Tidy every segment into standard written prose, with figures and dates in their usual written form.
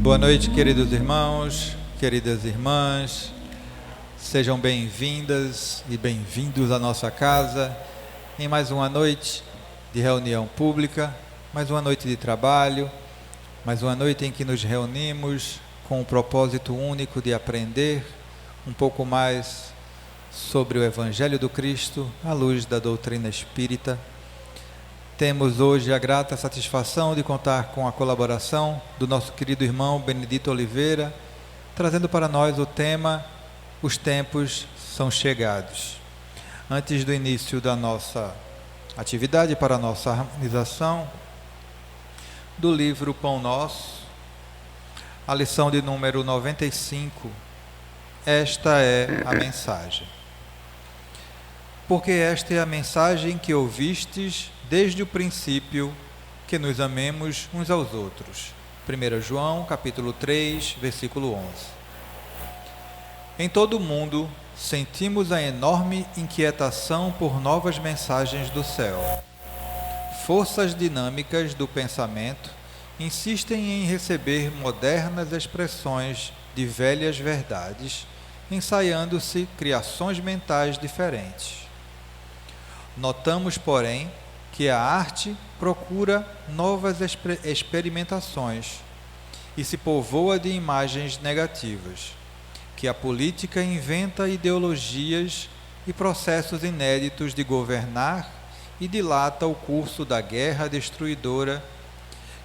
Boa noite, queridos irmãos, queridas irmãs. Sejam bem-vindas e bem-vindos à nossa casa em mais uma noite de reunião pública, mais uma noite de trabalho, mais uma noite em que nos reunimos com o propósito único de aprender um pouco mais sobre o Evangelho do Cristo à luz da doutrina espírita. Temos hoje a grata satisfação de contar com a colaboração do nosso querido irmão Benedito Oliveira, trazendo para nós o tema Os Tempos São Chegados. Antes do início da nossa atividade para a nossa harmonização, do livro Pão Nosso, a lição de número 95, esta é a mensagem. Porque esta é a mensagem que ouvistes desde o princípio, que nos amemos uns aos outros. 1 João, capítulo 3, versículo 11. Em todo o mundo, sentimos a enorme inquietação por novas mensagens do céu. Forças dinâmicas do pensamento insistem em receber modernas expressões de velhas verdades, ensaiando-se criações mentais diferentes. Notamos, porém, que a arte procura novas experimentações e se povoa de imagens negativas, que a política inventa ideologias e processos inéditos de governar e dilata o curso da guerra destruidora,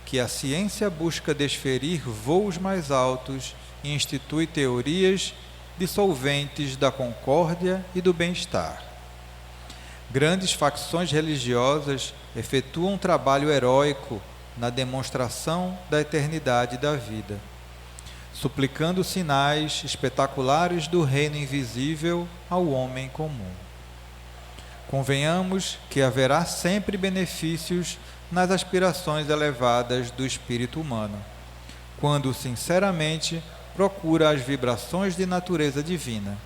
que a ciência busca desferir voos mais altos e institui teorias dissolventes da concórdia e do bem-estar. Grandes facções religiosas efetuam um trabalho heróico na demonstração da eternidade da vida, suplicando sinais espetaculares do reino invisível ao homem comum. Convenhamos que haverá sempre benefícios nas aspirações elevadas do espírito humano, quando sinceramente procura as vibrações de natureza divina.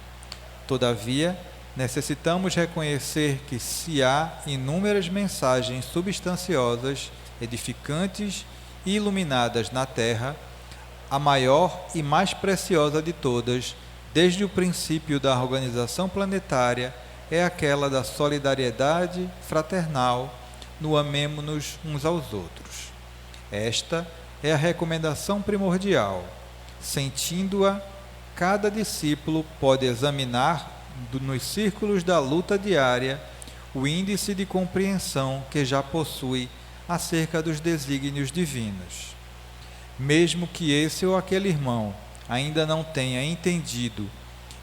Todavia, necessitamos reconhecer que se há inúmeras mensagens substanciosas, edificantes e iluminadas na Terra, a maior e mais preciosa de todas, desde o princípio da organização planetária, é aquela da solidariedade fraternal, no amemo-nos uns aos outros. Esta é a recomendação primordial. Sentindo-a, cada discípulo pode examinar nos círculos da luta diária o índice de compreensão que já possui acerca dos desígnios divinos. Mesmo que esse ou aquele irmão ainda não tenha entendido,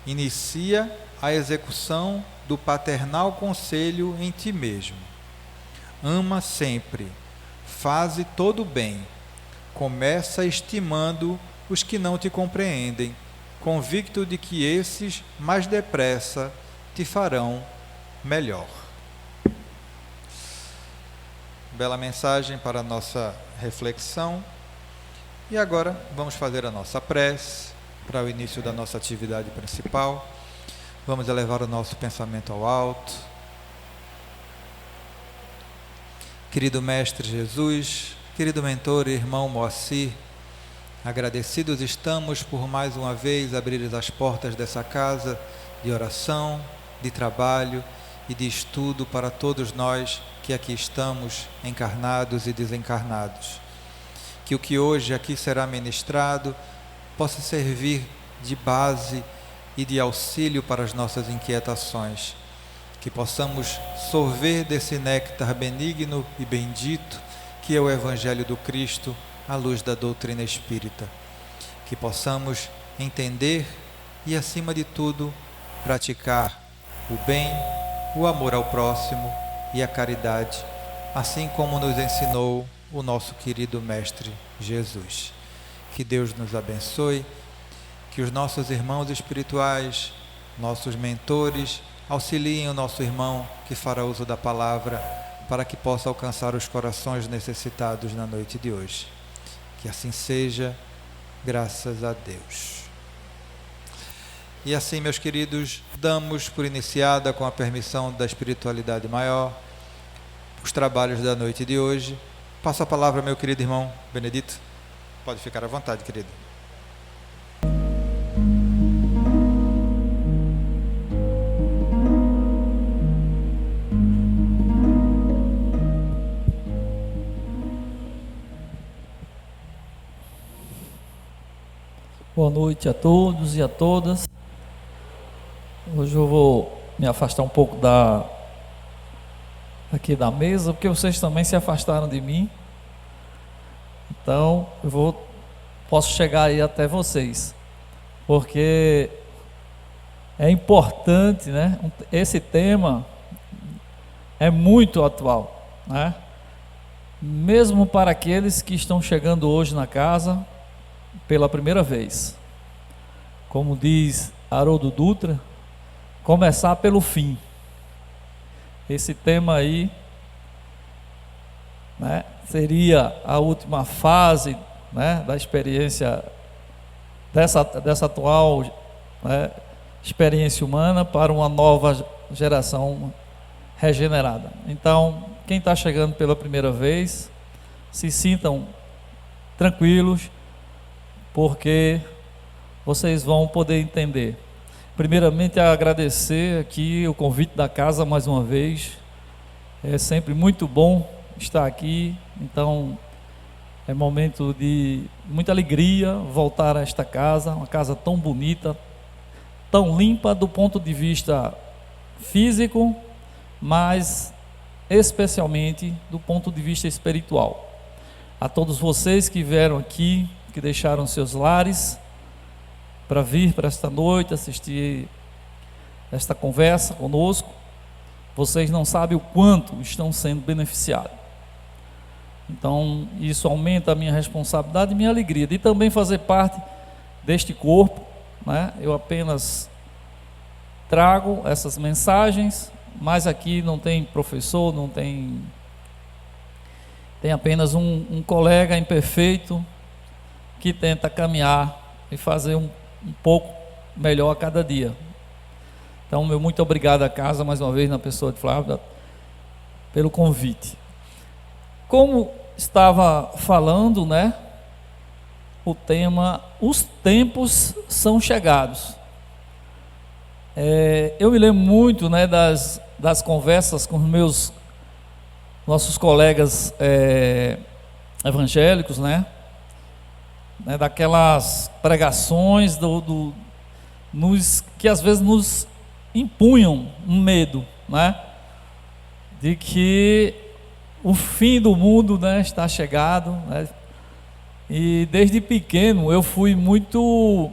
inicia a execução do paternal conselho em ti mesmo. Ama sempre, faze todo o bem, começa estimando os que não te compreendem, convicto de que esses, mais depressa, te farão melhor. Bela mensagem para a nossa reflexão. E agora vamos fazer a nossa prece para o início da nossa atividade principal. Vamos elevar o nosso pensamento ao alto. Querido Mestre Jesus, querido mentor e irmão Moacir, agradecidos estamos por mais uma vez abrir as portas dessa casa de oração, de trabalho e de estudo para todos nós que aqui estamos, encarnados e desencarnados. Que o que hoje aqui será ministrado possa servir de base e de auxílio para as nossas inquietações. Que possamos sorver desse néctar benigno e bendito que é o Evangelho do Cristo, à luz da doutrina espírita, que possamos entender e, acima de tudo, praticar o bem, o amor ao próximo e a caridade, assim como nos ensinou o nosso querido Mestre Jesus. Que Deus nos abençoe, que os nossos irmãos espirituais, nossos mentores, auxiliem o nosso irmão que fará uso da palavra para que possa alcançar os corações necessitados na noite de hoje. Que assim seja, graças a Deus. E assim, meus queridos, damos por iniciada, com a permissão da espiritualidade maior, os trabalhos da noite de hoje. Passo a palavra ao meu querido irmão Benedito. Pode ficar à vontade, querido. Boa noite a todos e a todas. Hoje eu vou me afastar um pouco aqui da mesa, porque vocês também se afastaram de mim. Então posso chegar aí até vocês, porque é importante, né? Esse tema é muito atual, né? Mesmo para aqueles que estão chegando hoje na casa pela primeira vez. Como diz Haroldo Dutra, começar pelo fim. Esse tema aí, né, seria a última fase, né, da experiência dessa atual, né, experiência humana para uma nova geração regenerada. Então, quem está chegando pela primeira vez, se sintam tranquilos, porque vocês vão poder entender. Primeiramente, agradecer aqui o convite da casa mais uma vez. É sempre muito bom estar aqui. Então, é momento de muita alegria voltar a esta casa, uma casa tão bonita, tão limpa do ponto de vista físico, mas especialmente do ponto de vista espiritual. A todos vocês que vieram aqui, que deixaram seus lares para vir para esta noite assistir esta conversa conosco, vocês não sabem o quanto estão sendo beneficiados. Então, isso aumenta a minha responsabilidade e minha alegria de também fazer parte deste corpo, né? Eu apenas trago essas mensagens, mas aqui não tem professor, não tem apenas um colega imperfeito que tenta caminhar e fazer um pouco melhor a cada dia. Então, meu muito obrigado à casa, mais uma vez, na pessoa de Flávio, pelo convite. Como estava falando, né, o tema, os tempos são chegados. Eu me lembro muito, né, das conversas com os nossos colegas evangélicos, né, daquelas pregações que às vezes nos impunham um medo, né, de que o fim do mundo, né, está chegado, né, e desde pequeno eu fui muito,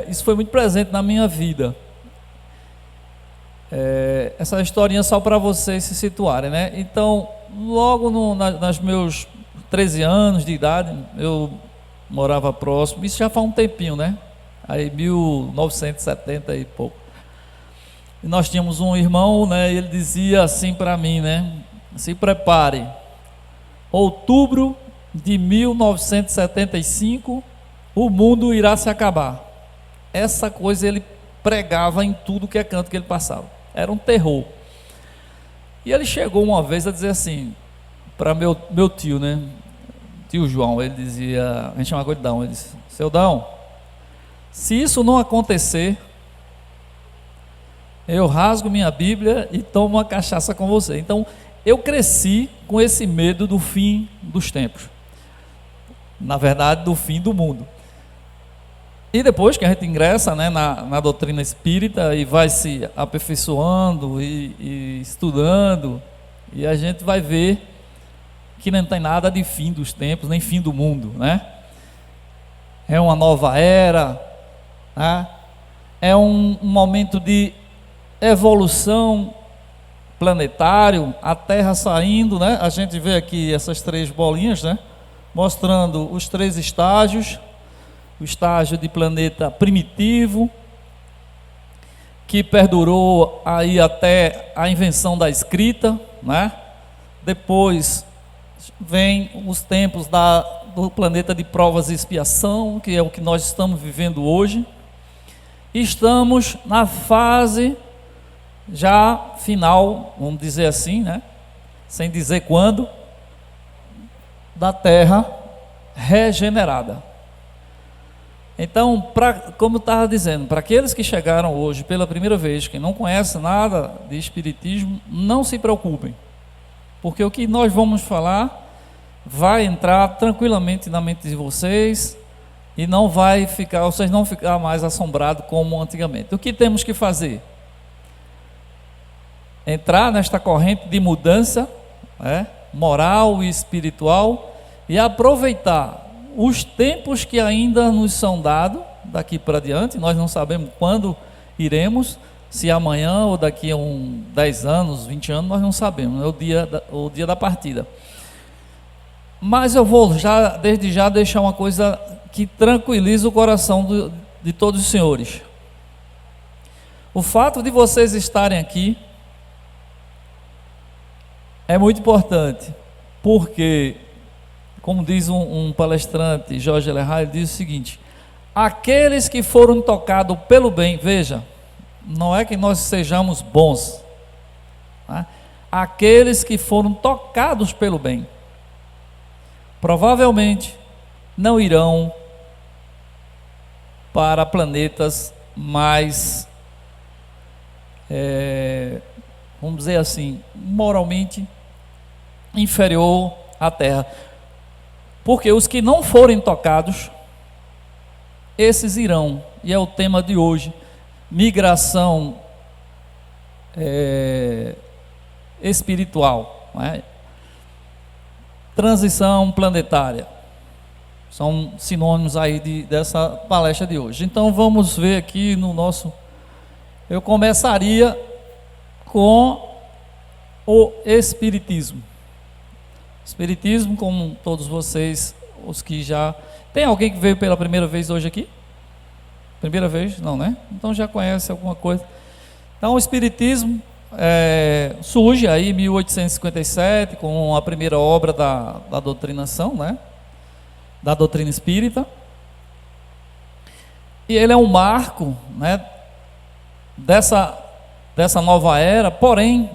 isso foi muito presente na minha vida. Essa historinha só para vocês se situarem, né? Então, logo nos meus 13 anos de idade, eu morava próximo, isso já faz um tempinho, né? Aí 1970 e pouco. E nós tínhamos um irmão, né? Ele dizia assim para mim, né? Se prepare, outubro de 1975, o mundo irá se acabar. Essa coisa ele pregava em tudo que é canto que ele passava. Era um terror. E ele chegou uma vez a dizer assim, para meu tio, né? Tio João, ele dizia, a gente chama de Dão, ele disse, seu Dão, se isso não acontecer, eu rasgo minha Bíblia e tomo uma cachaça com você. Então, eu cresci com esse medo do fim dos tempos. Na verdade, do fim do mundo. E depois que a gente ingressa, né, na doutrina espírita e vai se aperfeiçoando e estudando, e a gente vai ver que não tem nada de fim dos tempos, nem fim do mundo, né? É uma nova era, né? É um momento de evolução planetário, a Terra saindo, né? A gente vê aqui essas três bolinhas, né? Mostrando os três estágios. O estágio de planeta primitivo, que perdurou aí até a invenção da escrita, né? Depois vem os tempos do planeta de provas e expiação, que é o que nós estamos vivendo hoje. Estamos na fase já final, vamos dizer assim, né? Sem dizer quando, da Terra regenerada. Então, como eu estava dizendo, para aqueles que chegaram hoje pela primeira vez, que não conhecem nada de espiritismo, não se preocupem, porque o que nós vamos falar vai entrar tranquilamente na mente de vocês, e não vai ficar, vocês não ficar mais assombrados como antigamente. O que temos que fazer? Entrar nesta corrente de mudança, moral e espiritual, e aproveitar os tempos que ainda nos são dados daqui para diante. Nós não sabemos quando iremos, se amanhã ou daqui a 10 anos, 20 anos, nós não sabemos, é o dia da partida. Mas eu vou desde já deixar uma coisa que tranquiliza o coração de todos os senhores. O fato de vocês estarem aqui é muito importante, porque, como diz um palestrante, Jorge Lerra, ele diz o seguinte: aqueles que foram tocados pelo bem, veja, não é que nós sejamos bons, tá? Aqueles que foram tocados pelo bem, provavelmente não irão para planetas mais, vamos dizer assim, moralmente inferior à Terra. Porque os que não forem tocados, esses irão, e é o tema de hoje, migração espiritual, transição planetária, são sinônimos aí dessa palestra de hoje. Então vamos ver aqui no nosso, eu começaria com o Espiritismo. Espiritismo, como todos vocês, os que já... Tem alguém que veio pela primeira vez hoje aqui? Primeira vez? Não, né? Então já conhece alguma coisa. Então o Espiritismo surge aí em 1857, com a primeira obra da doutrinação, né? Da doutrina espírita. E ele é um marco, né, dessa nova era, porém,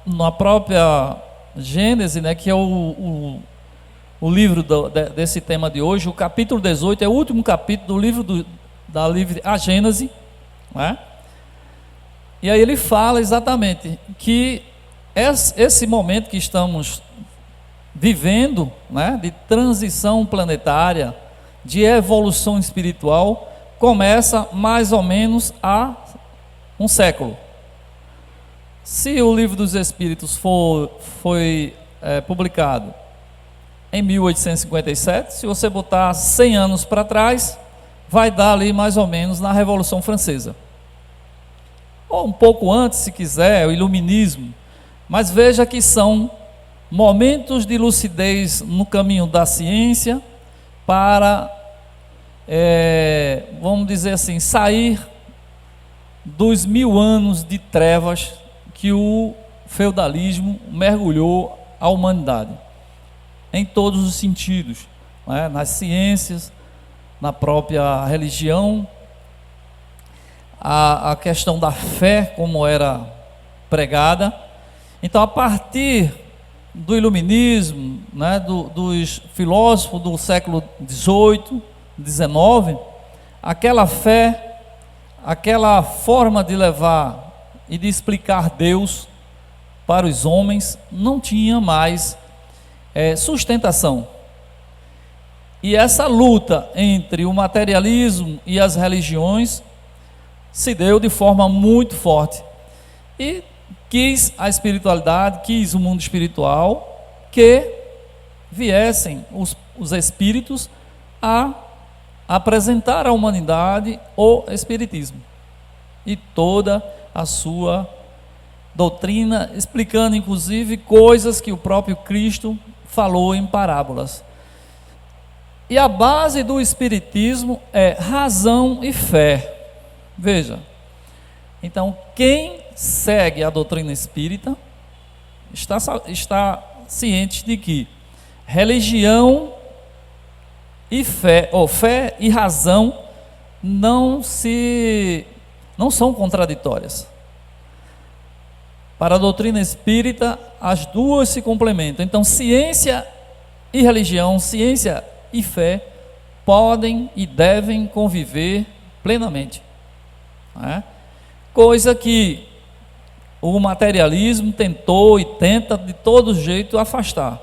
na própria Gênesis, né, que é o livro desse tema de hoje, o capítulo 18 é o último capítulo do livro da a Gênesis, né? E aí ele fala exatamente que esse momento que estamos vivendo, né, de transição planetária, de evolução espiritual, começa mais ou menos há um século. Se o Livro dos Espíritos foi publicado em 1857, se você botar 100 anos para trás, vai dar ali mais ou menos na Revolução Francesa. Ou um pouco antes, se quiser, o Iluminismo. Mas veja que são momentos de lucidez no caminho da ciência para, vamos dizer assim, sair dos 1000 anos de trevas que o feudalismo mergulhou a humanidade, em todos os sentidos, né? Nas ciências, na própria religião, a questão da fé, como era pregada. Então, a partir do iluminismo, né, dos filósofos do século XVIII, XIX, aquela fé, aquela forma de levar e de explicar Deus para os homens não tinha mais sustentação. E essa luta entre o materialismo e as religiões se deu de forma muito forte. E quis a espiritualidade, quis o mundo espiritual, que viessem os espíritos a apresentar à humanidade o espiritismo e toda a sua doutrina, explicando inclusive coisas que o próprio Cristo falou em parábolas. E a base do espiritismo é razão e fé. Veja, então quem segue a doutrina espírita está ciente de que religião e fé, ou fé e razão, não são contraditórias. Para a doutrina espírita, as duas se complementam. Então, ciência e religião, ciência e fé podem e devem conviver plenamente, né? Coisa que o materialismo tentou e tenta de todo jeito afastar.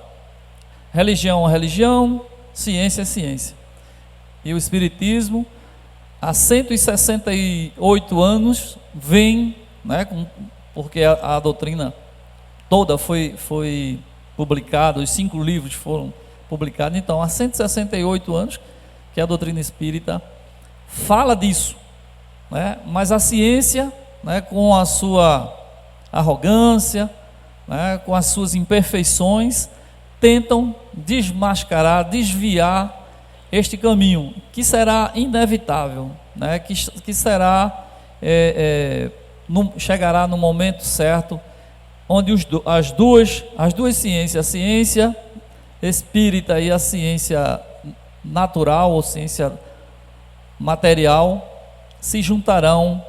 Religião é religião, ciência é ciência. e o Espiritismo, há 168 anos, vem, né, porque a doutrina toda foi publicada, os 5 livros foram publicados, então há 168 anos que a doutrina espírita fala disso, né? Mas a ciência, né, com a sua arrogância, né, com as suas imperfeições, tentam desmascarar, desviar este caminho, que será inevitável, né, que será, chegará no momento certo, onde as duas ciências, a ciência espírita e a ciência natural ou ciência material, se juntarão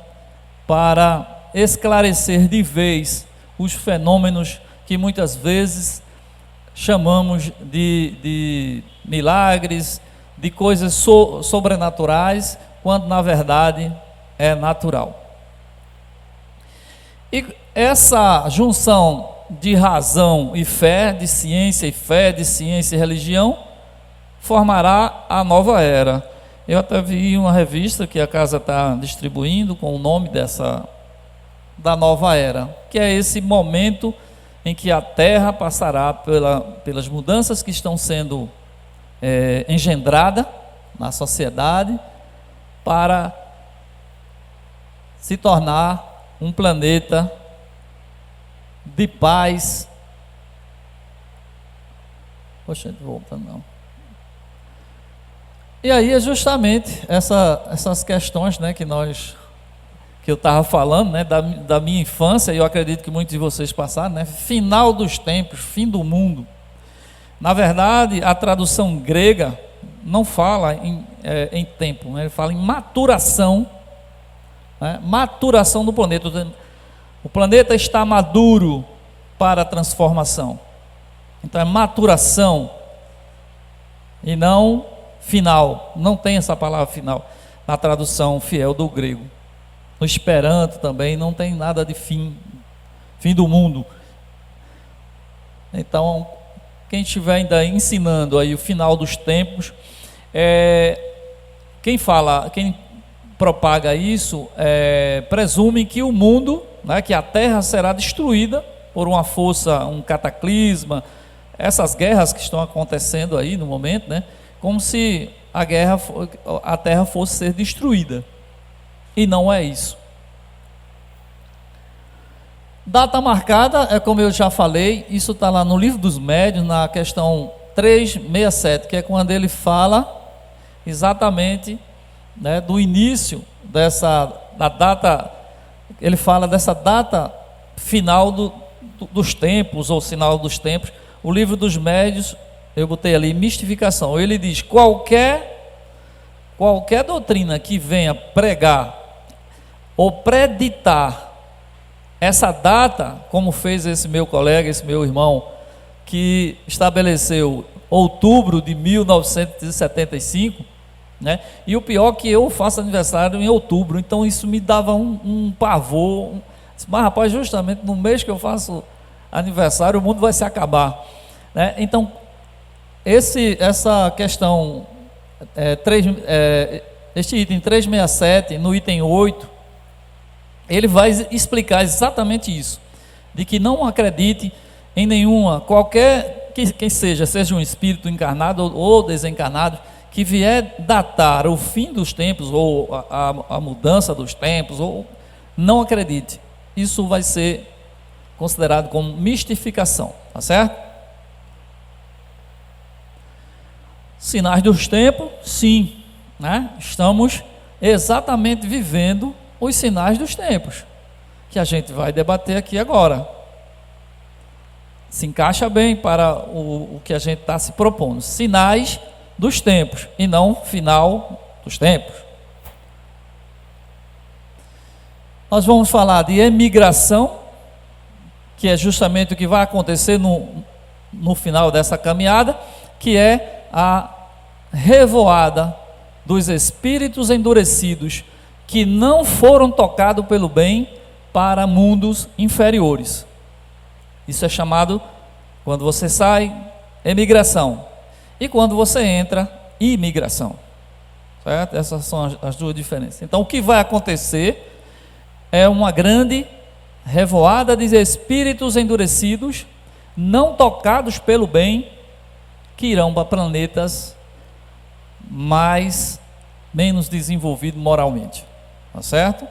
para esclarecer de vez os fenômenos que muitas vezes chamamos de milagres, de coisas sobrenaturais, quando na verdade é natural. E essa junção de razão e fé, de ciência e fé, de ciência e religião, formará a nova era. Eu até vi uma revista que a casa está distribuindo com o nome da nova era, que é esse momento em que a Terra passará pelas mudanças que estão sendo engendradas na sociedade para se tornar um planeta de paz. Poxa, volta não. E aí é justamente essas questões, né, que eu estava falando, né, da minha infância, e eu acredito que muitos de vocês passaram, né, final dos tempos, fim do mundo. Na verdade, a tradução grega não fala em tempo, né, ele fala em maturação, né, maturação do planeta. O planeta está maduro para a transformação. Então é maturação e não final. Não tem essa palavra final na tradução fiel do grego. No Esperanto também não tem nada de fim do mundo. Então, quem estiver ainda ensinando aí o final dos tempos, quem propaga isso, presume que o mundo, né, que a Terra será destruída por uma força, um cataclisma, essas guerras que estão acontecendo aí no momento, né, como se a Terra fosse ser destruída. E não é isso. Data marcada, é como eu já falei, isso está lá no Livro dos Médiuns, na questão 367, que é quando ele fala exatamente, né, do início da data, ele fala dessa data final dos tempos, ou sinal dos tempos. O Livro dos Médiuns, eu botei ali mistificação, ele diz: qualquer doutrina que venha pregar ou preditar essa data, como fez esse meu colega, esse meu irmão, que estabeleceu outubro de 1975, né? E o pior é que eu faço aniversário em outubro, então isso me dava um pavor. Mas rapaz, justamente no mês que eu faço aniversário, o mundo vai se acabar, né? Então, essa questão, este item 367, no item 8, ele vai explicar exatamente isso, de que não acredite em nenhuma, qualquer que seja um espírito encarnado ou desencarnado, que vier datar o fim dos tempos, ou a mudança dos tempos, ou não acredite. Isso vai ser considerado como mistificação, tá certo? Sinais dos tempos, sim, né? Estamos exatamente vivendo os sinais dos tempos, que a gente vai debater aqui agora. Se encaixa bem para o que a gente está se propondo. Sinais dos tempos, e não final dos tempos. Nós vamos falar de emigração, que é justamente o que vai acontecer no final dessa caminhada, que é a revoada dos espíritos endurecidos que não foram tocados pelo bem para mundos inferiores. Isso é chamado, quando você sai, emigração. E quando você entra, imigração. certo? Essas são as duas diferenças. Então, o que vai acontecer é uma grande revoada de espíritos endurecidos, não tocados pelo bem, que irão para planetas menos desenvolvidos moralmente, tá certo?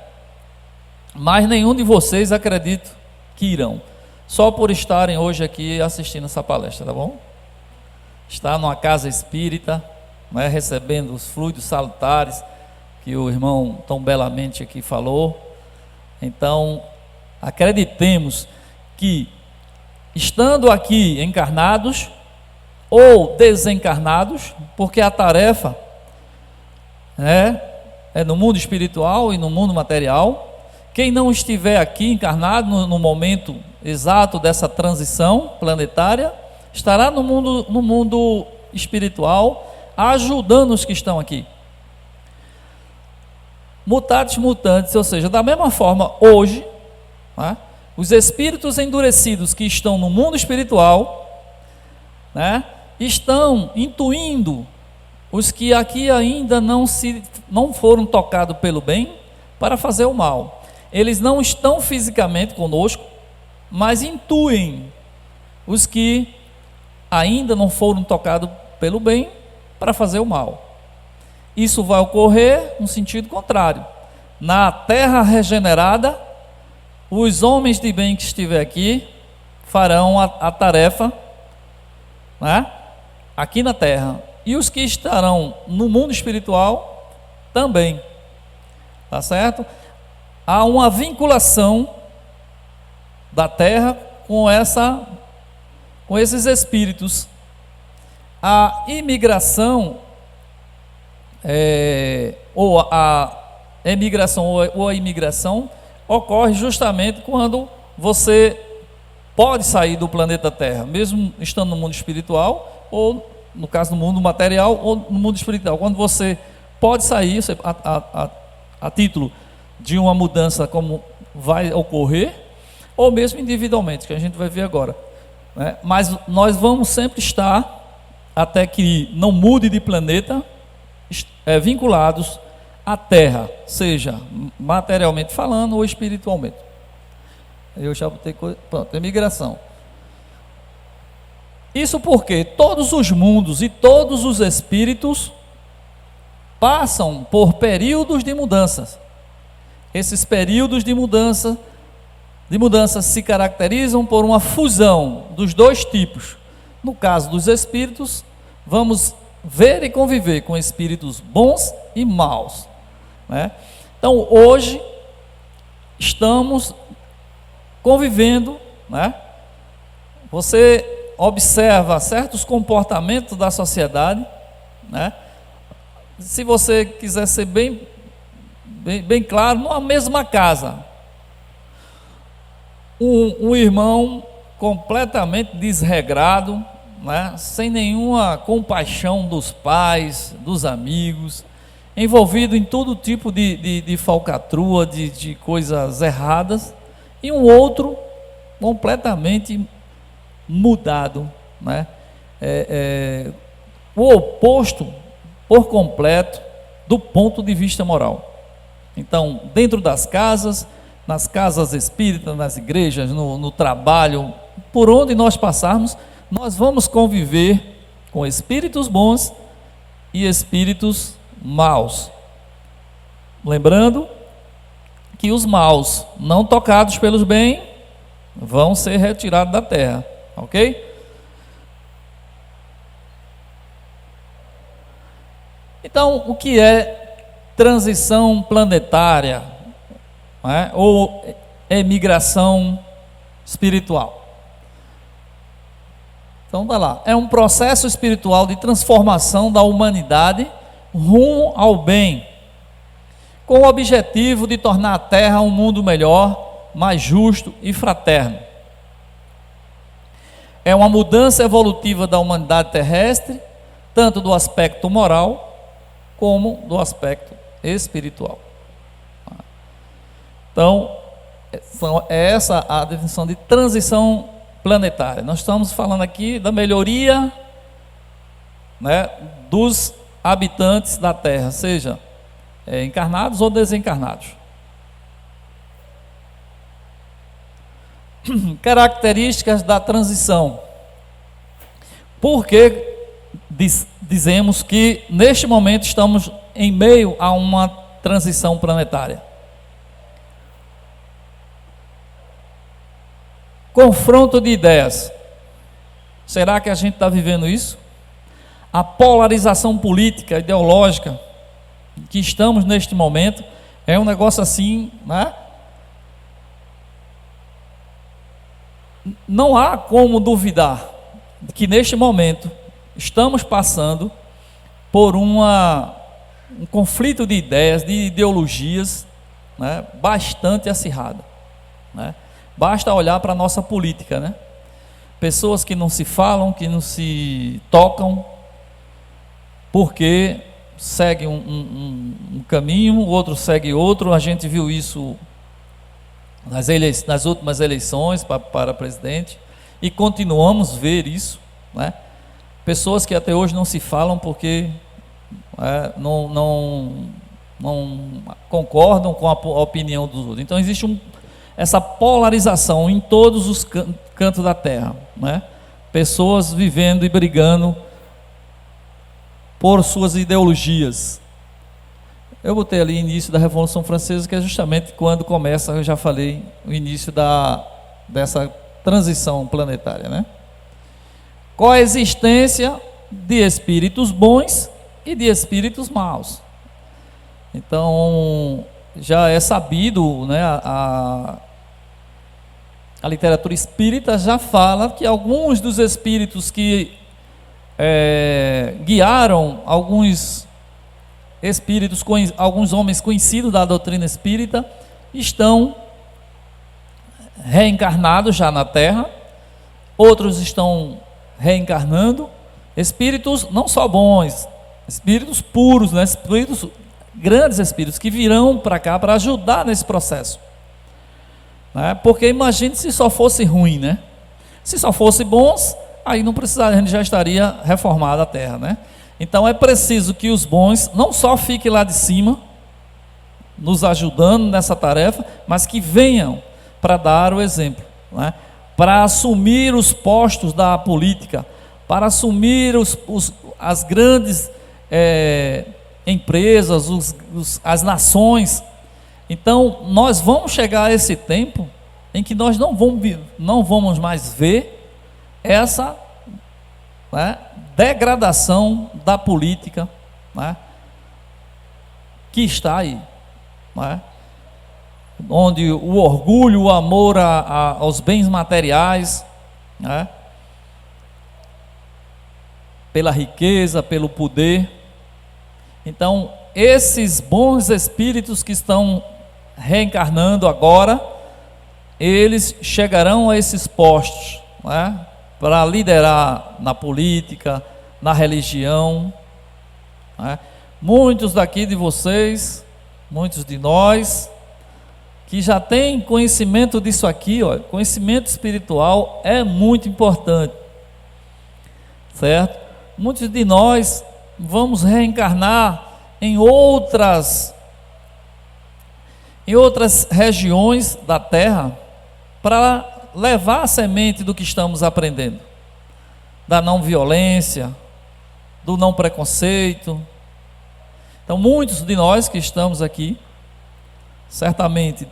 Mas nenhum de vocês acredito que irão, só por estarem hoje aqui assistindo essa palestra, tá bom? Está numa casa espírita, né, recebendo os fluidos salutares que o irmão tão belamente aqui falou. Então, acreditemos que, estando aqui encarnados ou desencarnados, porque a tarefa, né, é no mundo espiritual e no mundo material. Quem não estiver aqui encarnado no momento exato dessa transição planetária, estará no mundo espiritual, ajudando os que estão aqui. Mutatis mutandis, ou seja, da mesma forma, hoje, né, os espíritos endurecidos que estão no mundo espiritual, né, estão intuindo os que aqui ainda não foram tocados pelo bem para fazer o mal. Eles não estão fisicamente conosco, mas intuem os que ainda não foram tocados pelo bem para fazer o mal. Isso vai ocorrer no sentido contrário. Na terra regenerada, os homens de bem que estiver aqui farão a tarefa, né, aqui na terra. E os que estarão no mundo espiritual também. Tá certo? Há uma vinculação da terra com esses espíritos. A imigração ou a imigração ocorre justamente quando você pode sair do planeta Terra, mesmo estando no mundo espiritual, ou no caso do mundo material, ou no mundo espiritual. Quando você pode sair, a título de uma mudança como vai ocorrer, ou mesmo individualmente, que a gente vai ver agora, né? Mas nós vamos sempre estar, até que não mude de planeta, vinculados à Terra, seja materialmente falando ou espiritualmente. Eu já botei coisa, pronto, imigração. Isso porque todos os mundos e todos os espíritos passam por períodos de mudanças. Esses períodos de mudança se caracterizam por uma fusão dos dois tipos. No caso dos espíritos, vamos ver e conviver com espíritos bons e maus, né? Então, hoje, estamos convivendo, né? Você observa certos comportamentos da sociedade, né? Se você quiser ser bem claro, numa mesma casa, um irmão completamente desregrado, né, sem nenhuma compaixão dos pais, dos amigos, envolvido em todo tipo de falcatrua, de coisas erradas, e um outro completamente mudado, né? O oposto por completo do ponto de vista moral. Então, dentro das casas, nas casas espíritas, nas igrejas, no trabalho, por onde nós passarmos, nós vamos conviver com espíritos bons e espíritos maus. Lembrando que os maus, não tocados pelos bem, vão ser retirados da terra, ok? Então, o que é transição planetária, né, ou emigração espiritual? Então, tá lá. É um processo espiritual de transformação da humanidade rumo ao bem, com o objetivo de tornar a Terra um mundo melhor, mais justo e fraterno. É uma mudança evolutiva da humanidade terrestre, tanto do aspecto moral como do aspecto espiritual. Então, é essa a definição de transição planetária. Nós estamos falando aqui da melhoria, né, dos habitantes da Terra, seja encarnados ou desencarnados. Características da transição. Por que dizemos que neste momento estamos em meio a uma transição planetária? Confronto de ideias. Será que a gente está vivendo isso? A polarização política, ideológica que estamos neste momento é um negócio assim, né? Não há como duvidar que neste momento estamos passando por um conflito de ideias, de ideologias, né, bastante acirrado, né? Basta olhar para a nossa política, né? Pessoas que não se falam, que não se tocam, porque segue um caminho, o outro segue outro. A gente viu isso nas últimas eleições para presidente, e continuamos a ver isso, né? Pessoas que até hoje não se falam porque não concordam com a opinião dos outros. Então existe essa polarização em todos os cantos da terra, né? Pessoas vivendo e brigando por suas ideologias. Eu botei ali o início da Revolução Francesa, que é justamente quando começa, eu já falei, o início dessa transição planetária, né? Coexistência de espíritos bons e de espíritos maus. Então, já é sabido, né, a literatura espírita já fala que alguns dos espíritos que guiaram alguns espíritos, alguns homens conhecidos da doutrina espírita, estão reencarnados já na Terra, outros estão reencarnando, espíritos não só bons, espíritos puros, né? Grandes espíritos que virão para cá para ajudar nesse processo, né? Porque imagine se só fosse ruim, né? Se só fosse bons, aí não precisaria, a gente já estaria reformada a Terra, né? Então é preciso que os bons não só fiquem lá de cima, nos ajudando nessa tarefa, mas que venham para dar o exemplo, né? Para assumir os postos da política, para assumir as grandes empresas, as nações. Então nós vamos chegar a esse tempo em que nós não vamos mais ver essa, né, degradação da política, né, que está aí, né, onde o orgulho, o amor aos bens materiais, né, pela riqueza, pelo poder. Então, esses bons espíritos que estão reencarnando agora, eles chegarão a esses postos, né, para liderar na política, na religião, né? Muitos daqui de vocês, muitos de nós, que já têm conhecimento disso aqui, ó, conhecimento espiritual é muito importante, certo? Muitos de nós vamos reencarnar em outras regiões da Terra para levar a semente do que estamos aprendendo, da não violência, do não preconceito. Então muitos de nós que estamos aqui certamente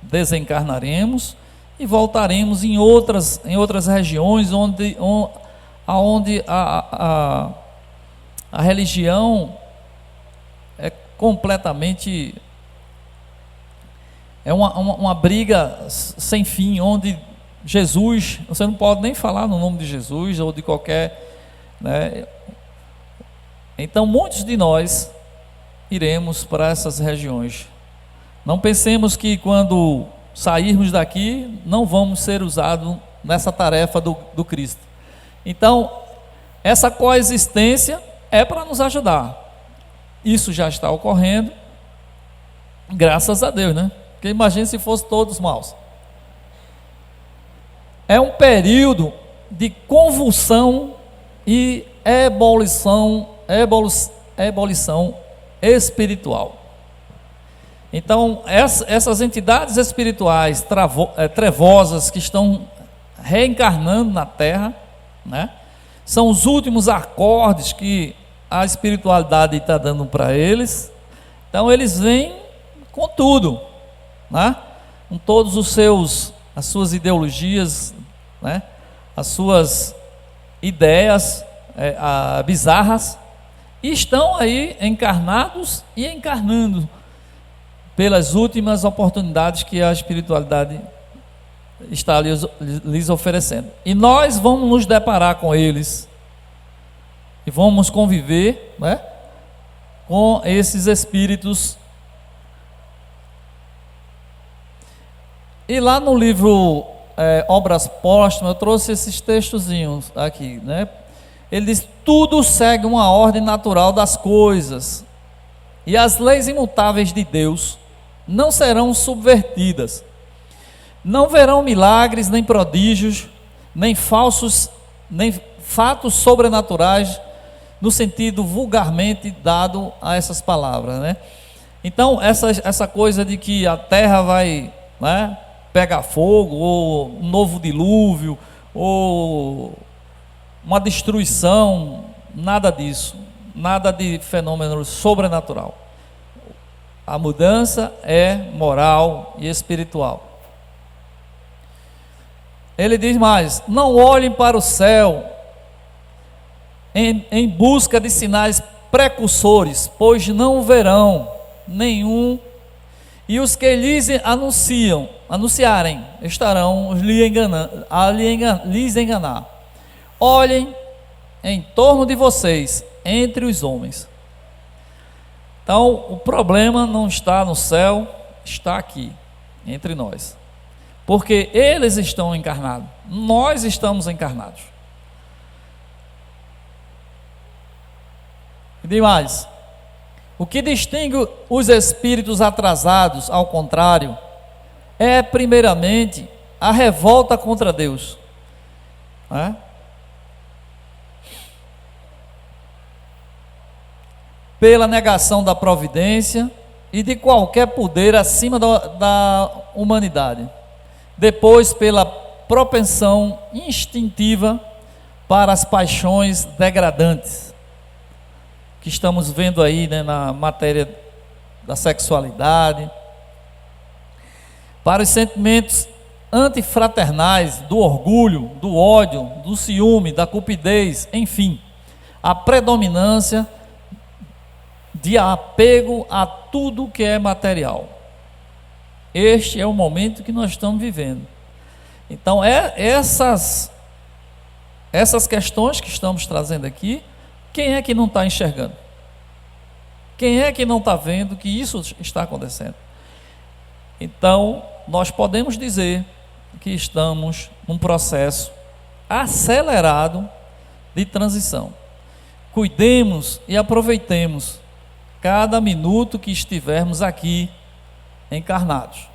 desencarnaremos e voltaremos em outras regiões onde a religião é completamente uma briga sem fim, onde Jesus, você não pode nem falar no nome de Jesus ou de qualquer, né? Então muitos de nós iremos para essas regiões. Não pensemos que quando sairmos daqui não vamos ser usados nessa tarefa do Cristo. Então essa coexistência é para nos ajudar. Isso já está ocorrendo, graças a Deus, né? Porque imagine se fossem todos maus. É um período de convulsão e ebulição espiritual. Então, essas entidades espirituais trevosas que estão reencarnando na Terra, né, são os últimos acordes que a espiritualidade está dando para eles. Então, eles vêm com tudo, né, com todos as suas ideologias, né, as suas ideias bizarras, e estão aí encarnados e encarnando pelas últimas oportunidades que a espiritualidade está lhes oferecendo. E nós vamos nos deparar com eles e vamos conviver, né, com esses espíritos. E lá no livro Obras Póstumas, eu trouxe esses textozinhos aqui, né? Ele diz: tudo segue uma ordem natural das coisas, e as leis imutáveis de Deus não serão subvertidas. Não verão milagres, nem prodígios, nem fatos sobrenaturais, no sentido vulgarmente dado a essas palavras, né? Então, essa coisa de que a terra vai, né, pegar fogo, ou um novo dilúvio, ou uma destruição, nada disso, nada de fenômeno sobrenatural. A mudança é moral e espiritual. Ele diz mais: não olhem para o céu em busca de sinais precursores, pois não verão nenhum, e os que lhes anunciarem estarão lhes enganar. Olhem em torno de vocês, entre os homens. Então, o problema não está no céu, está aqui, entre nós. Porque eles estão encarnados, nós estamos encarnados. E demais, o que distingue os espíritos atrasados, ao contrário, é primeiramente a revolta contra Deus, né? Pela negação da providência e de qualquer poder acima da humanidade. Depois, pela propensão instintiva para as paixões degradantes, que estamos vendo aí, né, na matéria da sexualidade, para os sentimentos antifraternais, do orgulho, do ódio, do ciúme, da cupidez, enfim, a predominância de apego a tudo que é material. Este é o momento que nós estamos vivendo. Então, essas questões que estamos trazendo aqui, quem é que não está enxergando? Quem é que não está vendo que isso está acontecendo? Então, nós podemos dizer que estamos num processo acelerado de transição. Cuidemos e aproveitemos cada minuto que estivermos aqui encarnados.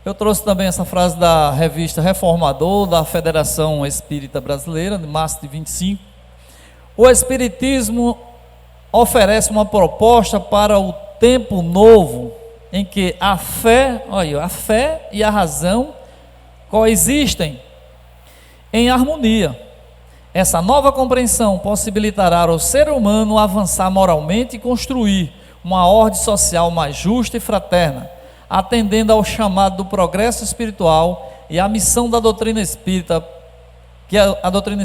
Eu trouxe também essa frase da revista Reformador, da Federação Espírita Brasileira, de março de 25. O Espiritismo oferece uma proposta para o tempo novo, em que a fé e a razão coexistem em harmonia. Essa nova compreensão possibilitará ao ser humano avançar moralmente e construir uma ordem social mais justa e fraterna, atendendo ao chamado do progresso espiritual e à missão da doutrina espírita, que a doutrina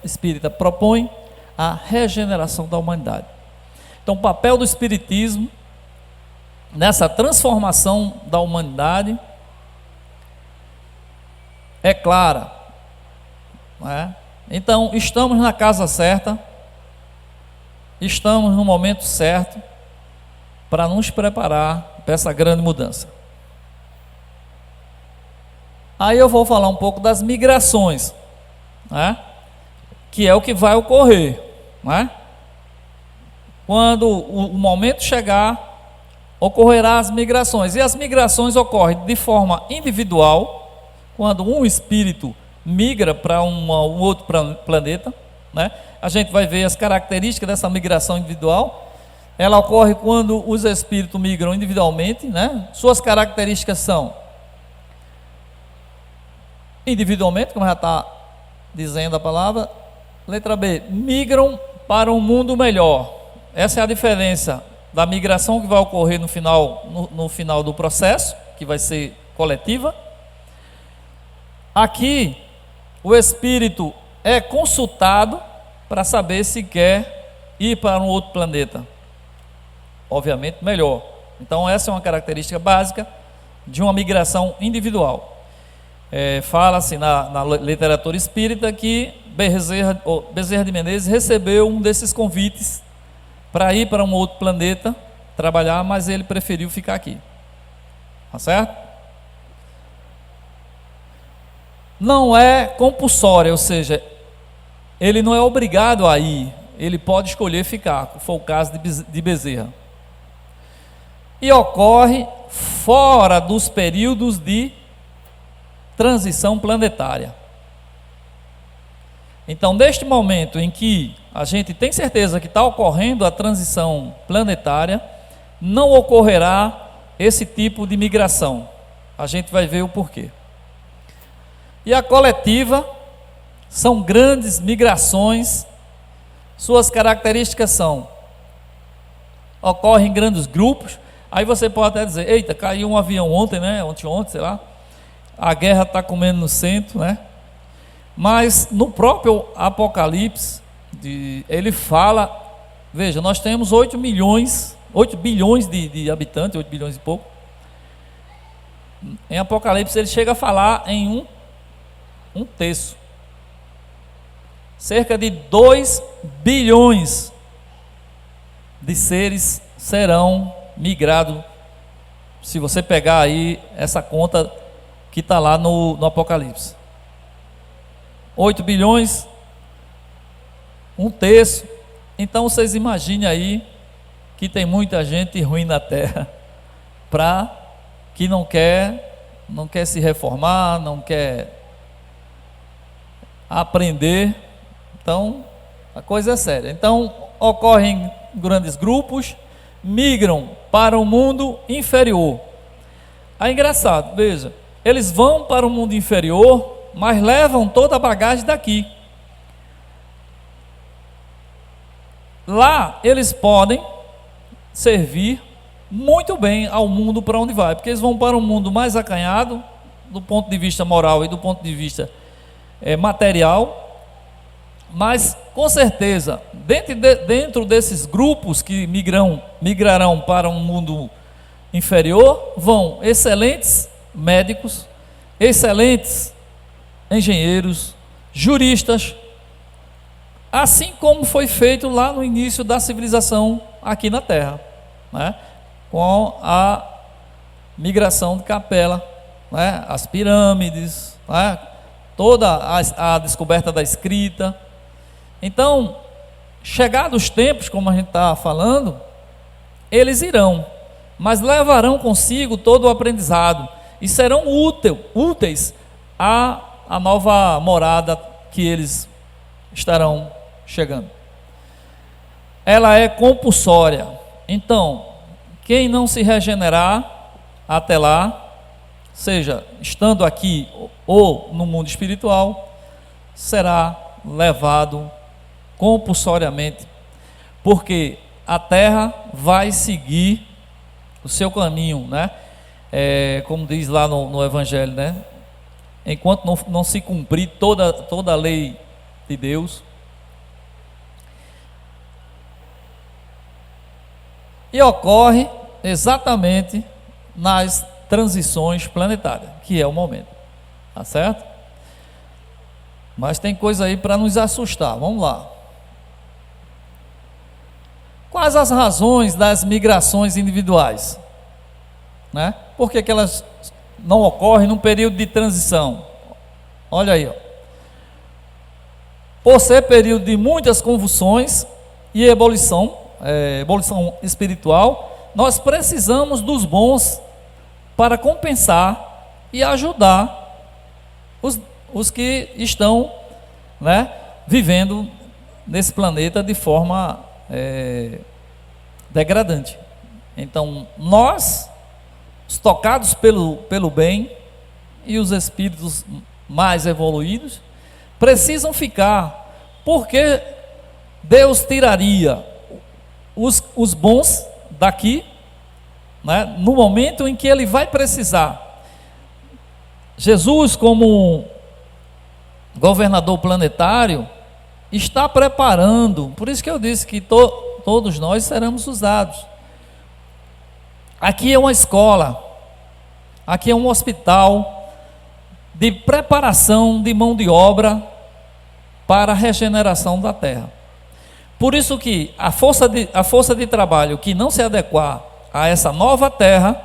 espírita propõe a regeneração da humanidade. Então, o papel do espiritismo nessa transformação da humanidade é clara, não é? Então, estamos na casa certa, estamos no momento certo para nos preparar para essa grande mudança. Aí eu vou falar um pouco das migrações, né? Que é o que vai ocorrer, né? Quando o momento chegar, ocorrerá as migrações. E as migrações ocorrem de forma individual, quando um espírito migra para um outro planeta, né? A gente vai ver as características dessa migração individual. Ela ocorre quando os espíritos migram individualmente, né? Suas características são individualmente, como já está dizendo a palavra. Letra B, migram para um mundo melhor. Essa é a diferença da migração que vai ocorrer no final do processo, que vai ser coletiva. Aqui, o espírito é consultado para saber se quer ir para um outro planeta. Obviamente, melhor. Então, essa é uma característica básica de uma migração individual. Fala-se na literatura espírita que Bezerra de Menezes recebeu um desses convites para ir para um outro planeta trabalhar, mas ele preferiu ficar aqui. Tá certo? Não é compulsória, ou seja, ele não é obrigado a ir, ele pode escolher ficar, foi o caso de Bezerra. E ocorre fora dos períodos de transição planetária. Então, neste momento em que a gente tem certeza que está ocorrendo a transição planetária, não ocorrerá esse tipo de migração. A gente vai ver o porquê. E a coletiva são grandes migrações. Suas características são: ocorrem em grandes grupos. Aí você pode até dizer: eita, caiu um avião ontem, né? Ontem, sei lá. A guerra está comendo no centro, né? Mas no próprio Apocalipse, ele fala, veja, nós temos 8 bilhões de habitantes, 8 bilhões e pouco. Em Apocalipse ele chega a falar em um terço. Cerca de 2 bilhões de seres serão migrados, se você pegar aí essa conta que está lá no Apocalipse. 8 bilhões, um terço. Então vocês imaginem aí que tem muita gente ruim na Terra, que não quer se reformar, não quer aprender. Então a coisa é séria. Então ocorrem grandes grupos, migram para o mundo inferior. É engraçado, veja, eles vão para o mundo inferior, mas levam toda a bagagem daqui. Lá eles podem servir muito bem ao mundo para onde vai, porque eles vão para um mundo mais acanhado, do ponto de vista moral e do ponto de vista material, mas com certeza, dentro desses grupos que migrarão para um mundo inferior, vão excelentes médicos, excelentes engenheiros, juristas, assim como foi feito lá no início da civilização aqui na Terra, né? Com a migração de Capela, né? As pirâmides, né? Toda a descoberta da escrita. Então, chegados os tempos, como a gente está falando, eles irão, mas levarão consigo todo o aprendizado e serão úteis a nova morada que eles estarão chegando. Ela é compulsória. Então, quem não se regenerar até lá, seja estando aqui ou no mundo espiritual, será levado compulsoriamente, porque a Terra vai seguir o seu caminho, né? Como diz lá no Evangelho, né? Enquanto não se cumprir toda a lei de Deus. E ocorre exatamente nas transições planetárias, que é o momento, tá certo? Mas tem coisa aí para nos assustar, vamos lá. Quais as razões das migrações individuais? Né? Por que elas não ocorrem num período de transição? Olha aí, ó. Por ser período de muitas convulsões e ebulição espiritual, nós precisamos dos bons para compensar e ajudar os que estão, né, vivendo nesse planeta de forma degradante. Então, nós, os tocados pelo bem, e os espíritos mais evoluídos, precisam ficar, porque Deus tiraria os bons daqui, né, no momento em que ele vai precisar. Jesus, como governador planetário, está preparando, por isso que eu disse que todos nós seremos usados. Aqui é uma escola, aqui é um hospital de preparação de mão de obra para a regeneração da terra. Por isso que a força de trabalho que não se adequar a essa nova terra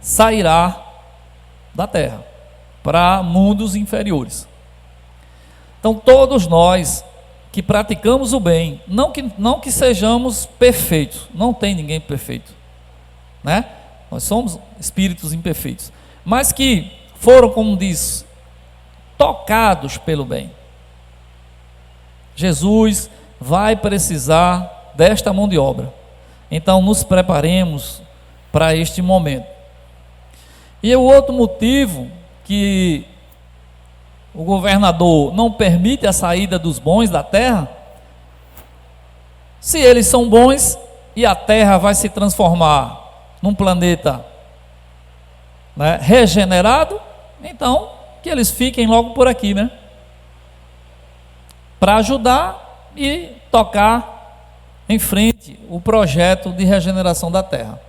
sairá da terra para mundos inferiores. Então todos nós que praticamos o bem, não que sejamos perfeitos, não tem ninguém perfeito, né? Nós somos espíritos imperfeitos, mas que foram, como diz, tocados pelo bem. Jesus vai precisar desta mão de obra. Então nos preparemos para este momento. E o outro motivo que o governador não permite a saída dos bons da terra, se eles são bons e a terra vai se transformar num planeta, né, regenerado, então que eles fiquem logo por aqui, né, para ajudar e tocar em frente o projeto de regeneração da terra.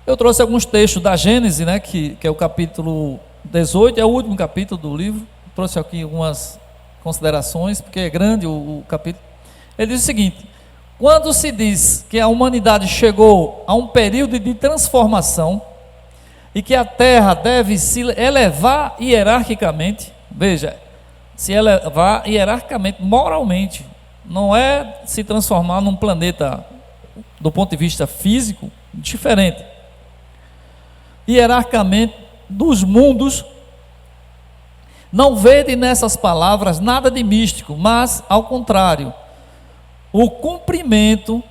Eu trouxe alguns textos da Gênesis, né, que é o capítulo 18, é o último capítulo do livro. Trouxe aqui algumas considerações, porque é grande o capítulo. Ele diz o seguinte: quando se diz que a humanidade chegou a um período de transformação e que a Terra deve se elevar hierarquicamente, veja, se elevar hierarquicamente, moralmente, não é se transformar num planeta do ponto de vista físico diferente, hierarquicamente dos mundos, não vede nessas palavras nada de místico, mas ao contrário, o cumprimento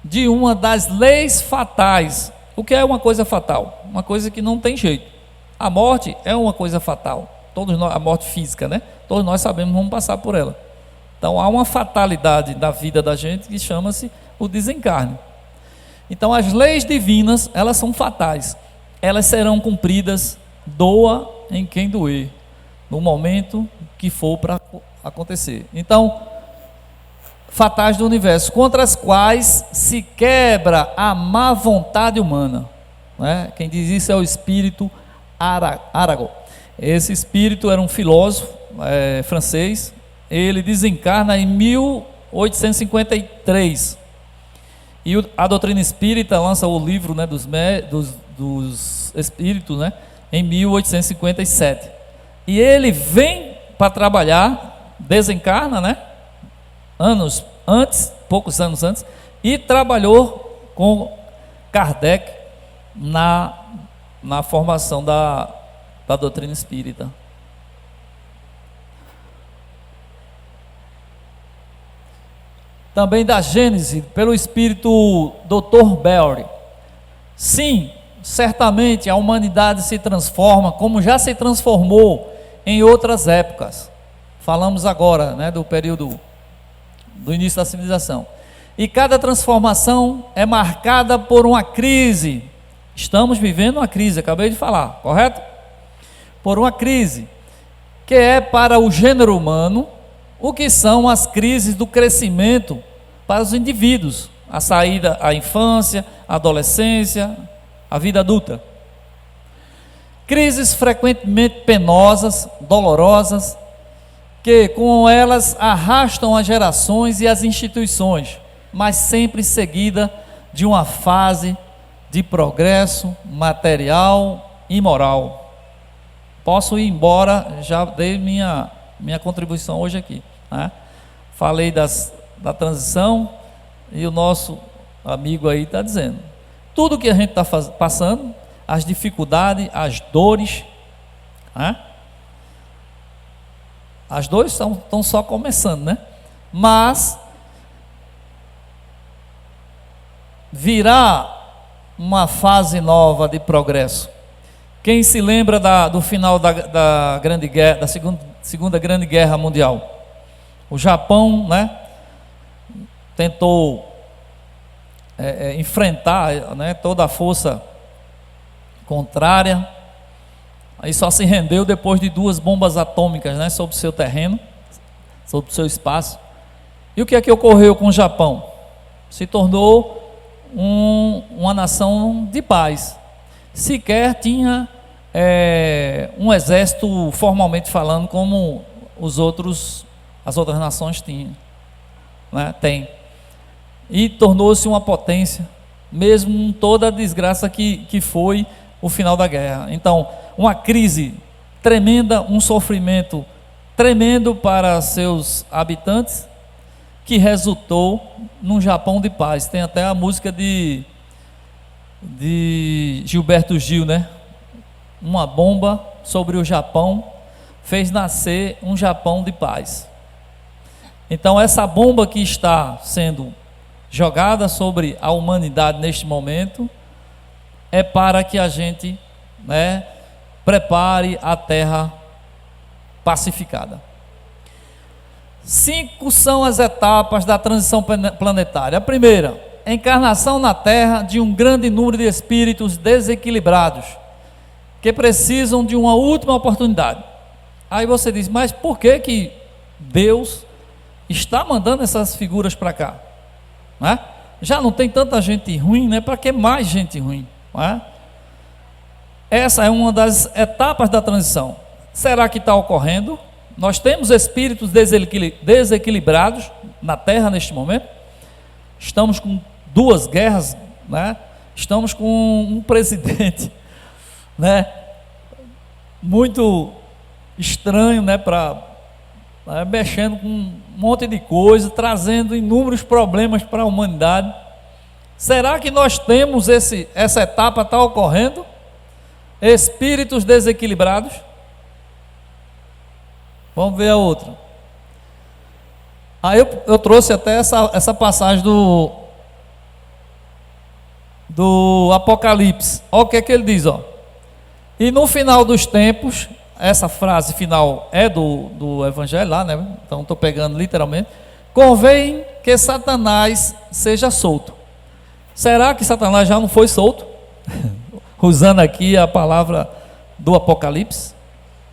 de uma das leis fatais. O que é uma coisa fatal? Uma coisa que não tem jeito. A morte é uma coisa fatal. Todos nós, a morte física, né? Todos nós sabemos, vamos passar por ela. Então há uma fatalidade da vida da gente que chama-se o desencarne. Então as leis divinas, elas são fatais. Elas serão cumpridas, doa em quem doer, no momento que for para acontecer. Então, fatais do universo, contra as quais se quebra a má vontade humana, né? Quem diz isso é o espírito Arago. Esse espírito era um filósofo francês. Ele desencarna em 1853, e a doutrina espírita lança o livro, né, dos espíritos, né, em 1857. E ele vem para trabalhar, desencarna, né, anos antes, poucos anos antes, e trabalhou com Kardec na formação da doutrina espírita. Também da Gênese, pelo espírito Dr. Belry. Sim, certamente a humanidade se transforma, como já se transformou em outras épocas. Falamos agora, né, do período do início da civilização. E cada transformação é marcada por uma crise. Estamos vivendo uma crise, acabei de falar, correto? Por uma crise, que é para o gênero humano o que são as crises do crescimento para os indivíduos, a saída à infância, à adolescência, à vida adulta. Crises frequentemente penosas, dolorosas, que com elas arrastam as gerações e as instituições, mas sempre seguida de uma fase de progresso material e moral. Posso ir embora, já dei minha contribuição hoje aqui, né? Falei da transição, e o nosso amigo aí está dizendo tudo que a gente está passando, as dificuldades, as dores, né? As duas estão só começando, né? Mas virá uma fase nova de progresso. Quem se lembra do final da Grande Guerra, da segunda Grande Guerra Mundial? O Japão, né, tentou enfrentar, né, toda a força contrária. Aí só se rendeu depois de 2 bombas atômicas, né, sobre o seu terreno, sobre o seu espaço. E o que é que ocorreu com o Japão? Se tornou uma nação de paz. Sequer tinha um exército, formalmente falando, como as outras nações tinham, né? Tem. E tornou-se uma potência, mesmo toda a desgraça que foi o final da guerra. Então, uma crise tremenda, um sofrimento tremendo para seus habitantes, que resultou num Japão de paz. Tem até a música de Gilberto Gil, né? Uma bomba sobre o Japão fez nascer um Japão de paz. Então essa bomba que está sendo jogada sobre a humanidade neste momento é para que a gente, né, prepare a terra pacificada. 5 são as etapas da transição planetária. A primeira, a encarnação na Terra de um grande número de espíritos desequilibrados, que precisam de uma última oportunidade. Aí você diz, mas por que Deus está mandando essas figuras para cá? Né? Já não tem tanta gente ruim, né? Para que mais gente ruim? Né? Essa é uma das etapas da transição. Será que está ocorrendo? Nós temos espíritos desequilibrados na Terra neste momento. Estamos com 2 guerras, né? Estamos com um presidente, né, muito estranho, né, mexendo com um monte de coisa, trazendo inúmeros problemas para a humanidade. Será que nós temos essa etapa está ocorrendo? Espíritos desequilibrados? Vamos ver a outra. Aí eu trouxe até essa passagem do Apocalipse. Olha o que ele diz, ó. E no final dos tempos, essa frase final é do Evangelho lá, né? Então estou pegando literalmente. Convém que Satanás seja solto. Será que Satanás já não foi solto? Usando aqui a palavra do Apocalipse,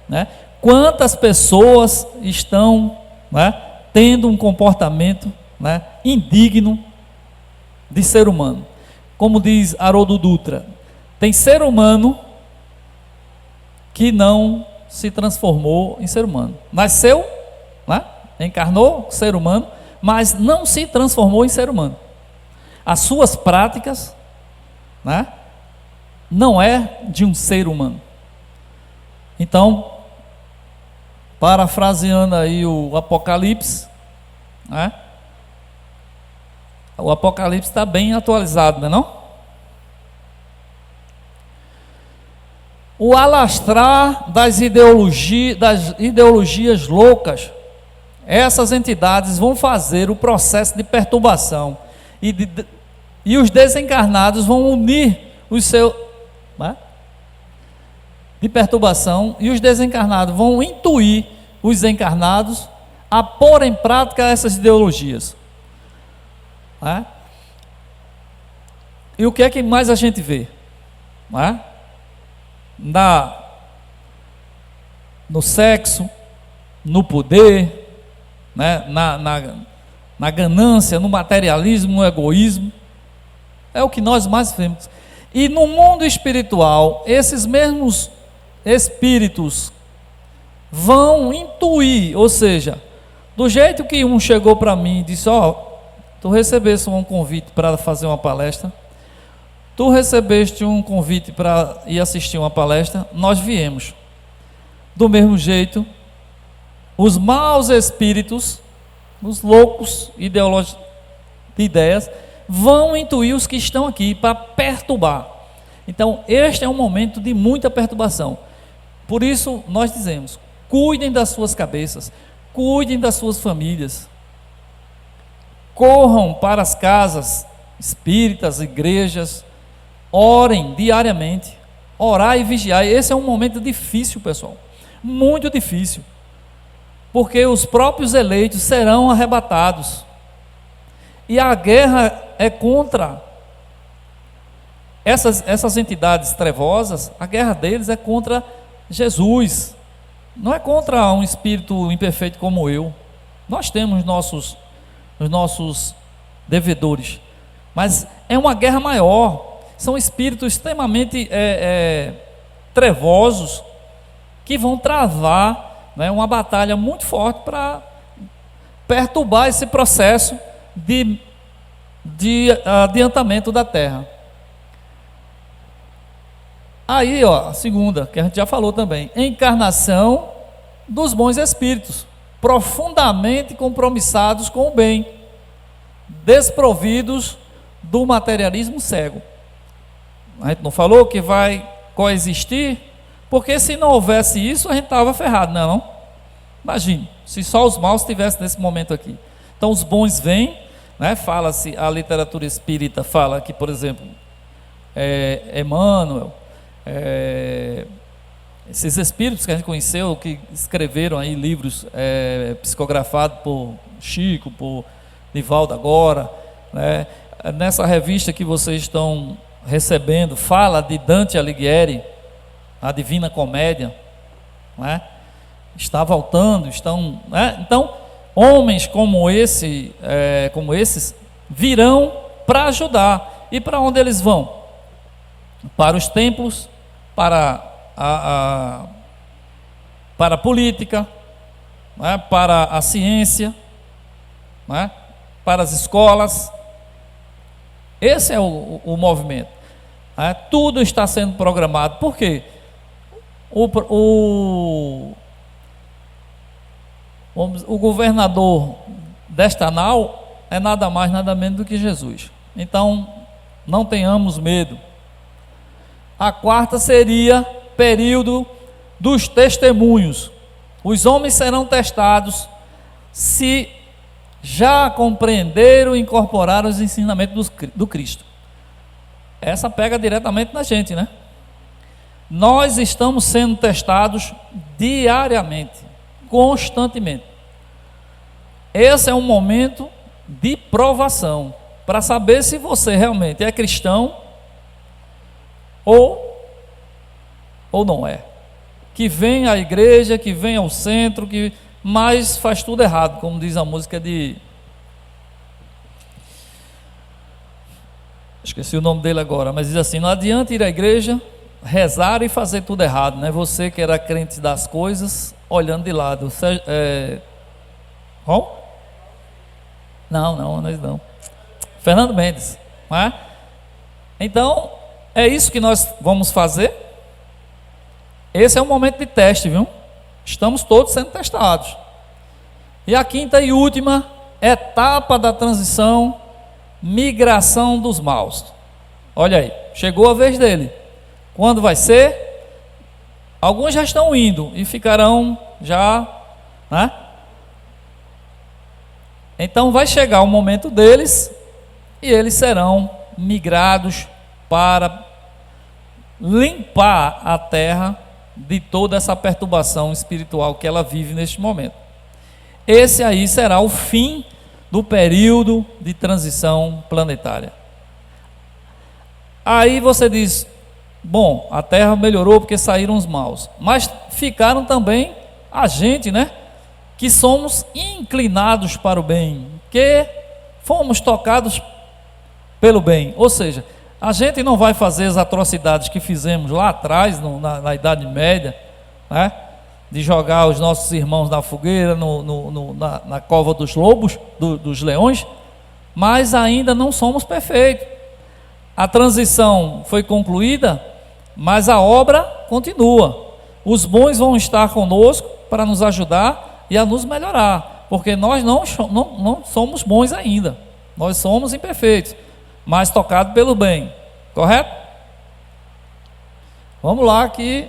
né? Quantas pessoas estão, né, tendo um comportamento, né, indigno de ser humano? Como diz Haroldo Dutra, tem ser humano que não se transformou em ser humano. Nasceu, né, encarnou ser humano, mas não se transformou em ser humano. As suas práticas, né, não é de um ser humano. Então, parafraseando aí o Apocalipse, né? O Apocalipse está bem atualizado, não é não? O alastrar das ideologias loucas, essas entidades vão fazer o processo de perturbação e os desencarnados vão unir os seus, né, de perturbação, e os desencarnados vão intuir os encarnados a pôr em prática essas ideologias. Né? E o que é que mais a gente vê? Né? No sexo, no poder, né? na ganância, no materialismo, no egoísmo. É o que nós mais vemos. E no mundo espiritual, esses mesmos espíritos vão intuir, ou seja, do jeito que um chegou para mim e disse, tu recebeste um convite para fazer uma palestra, tu recebeste um convite para ir assistir uma palestra, nós viemos. Do mesmo jeito, os maus espíritos, os loucos ideológicos de ideias, vão intuir os que estão aqui para perturbar. Então, este é um momento de muita perturbação. Por isso, nós dizemos, cuidem das suas cabeças, cuidem das suas famílias, corram para as casas espíritas, igrejas, orem diariamente, orar e vigiar. Esse é um momento difícil, pessoal, muito difícil, porque os próprios eleitos serão arrebatados, e a guerra é contra essas entidades trevosas. A guerra deles é contra Jesus, não é contra um espírito imperfeito como eu. Nós temos os nossos devedores, mas é uma guerra maior. São espíritos extremamente trevosos, que vão travar, né, uma batalha muito forte para perturbar esse processo de adiantamento da terra. Aí, ó, a segunda, que a gente já falou também, encarnação dos bons espíritos, profundamente compromissados com o bem, desprovidos do materialismo cego. A gente não falou que vai coexistir, porque se não houvesse isso, a gente estava ferrado, não? Imagine, se só os maus estivessem nesse momento aqui. Então os bons vêm, né? Fala-se, a literatura espírita fala que, por exemplo, Emmanuel, esses espíritos que a gente conheceu, que escreveram aí livros psicografados por Chico, por Nivaldo agora, né? Nessa revista que vocês estão recebendo, fala de Dante Alighieri, a Divina Comédia, né? Está voltando, estão, né? Então, homens como esses virão para ajudar. E para onde eles vão? Para os templos, para a política, né? Para a ciência, né? Para as escolas. Esse é o movimento. Tudo está sendo programado. Por quê? O governador desta nau é nada mais, nada menos do que Jesus. Então, não tenhamos medo. A quarta seria período dos testemunhos. Os homens serão testados se já compreenderam e incorporaram os ensinamentos do Cristo. Essa pega diretamente na gente, né? Nós estamos sendo testados diariamente, constantemente. Esse é um momento de provação, para saber se você realmente é cristão ou não é. Que vem à igreja, que vem ao centro, mas faz tudo errado, como diz a música de... esqueci o nome dele agora, mas diz assim: não adianta ir à igreja, rezar e fazer tudo errado, né? Você que era crente das coisas, olhando de lado. Qual? Não. Fernando Mendes, não é? Então, é isso que nós vamos fazer. Esse é um momento de teste, viu? Estamos todos sendo testados. E a quinta e última etapa da transição, migração dos maus. Olha aí, chegou a vez dele. Quando vai ser? Alguns já estão indo e ficarão já, né? Então vai chegar o momento deles e eles serão migrados para limpar a terra de toda essa perturbação espiritual que ela vive neste momento. Esse aí será o fim do período de transição planetária. Aí você diz: bom, a terra melhorou porque saíram os maus, mas ficaram também a gente, né? Que somos inclinados para o bem, que fomos tocados pelo bem. Ou seja, a gente não vai fazer as atrocidades que fizemos lá atrás, na Idade Média, né? De jogar os nossos irmãos na fogueira, na cova dos lobos, dos leões, mas ainda não somos perfeitos. A transição foi concluída, mas a obra continua. Os bons vão estar conosco para nos ajudar e a nos melhorar, porque nós não somos bons ainda, nós somos imperfeitos, mas tocados pelo bem, correto? Vamos lá que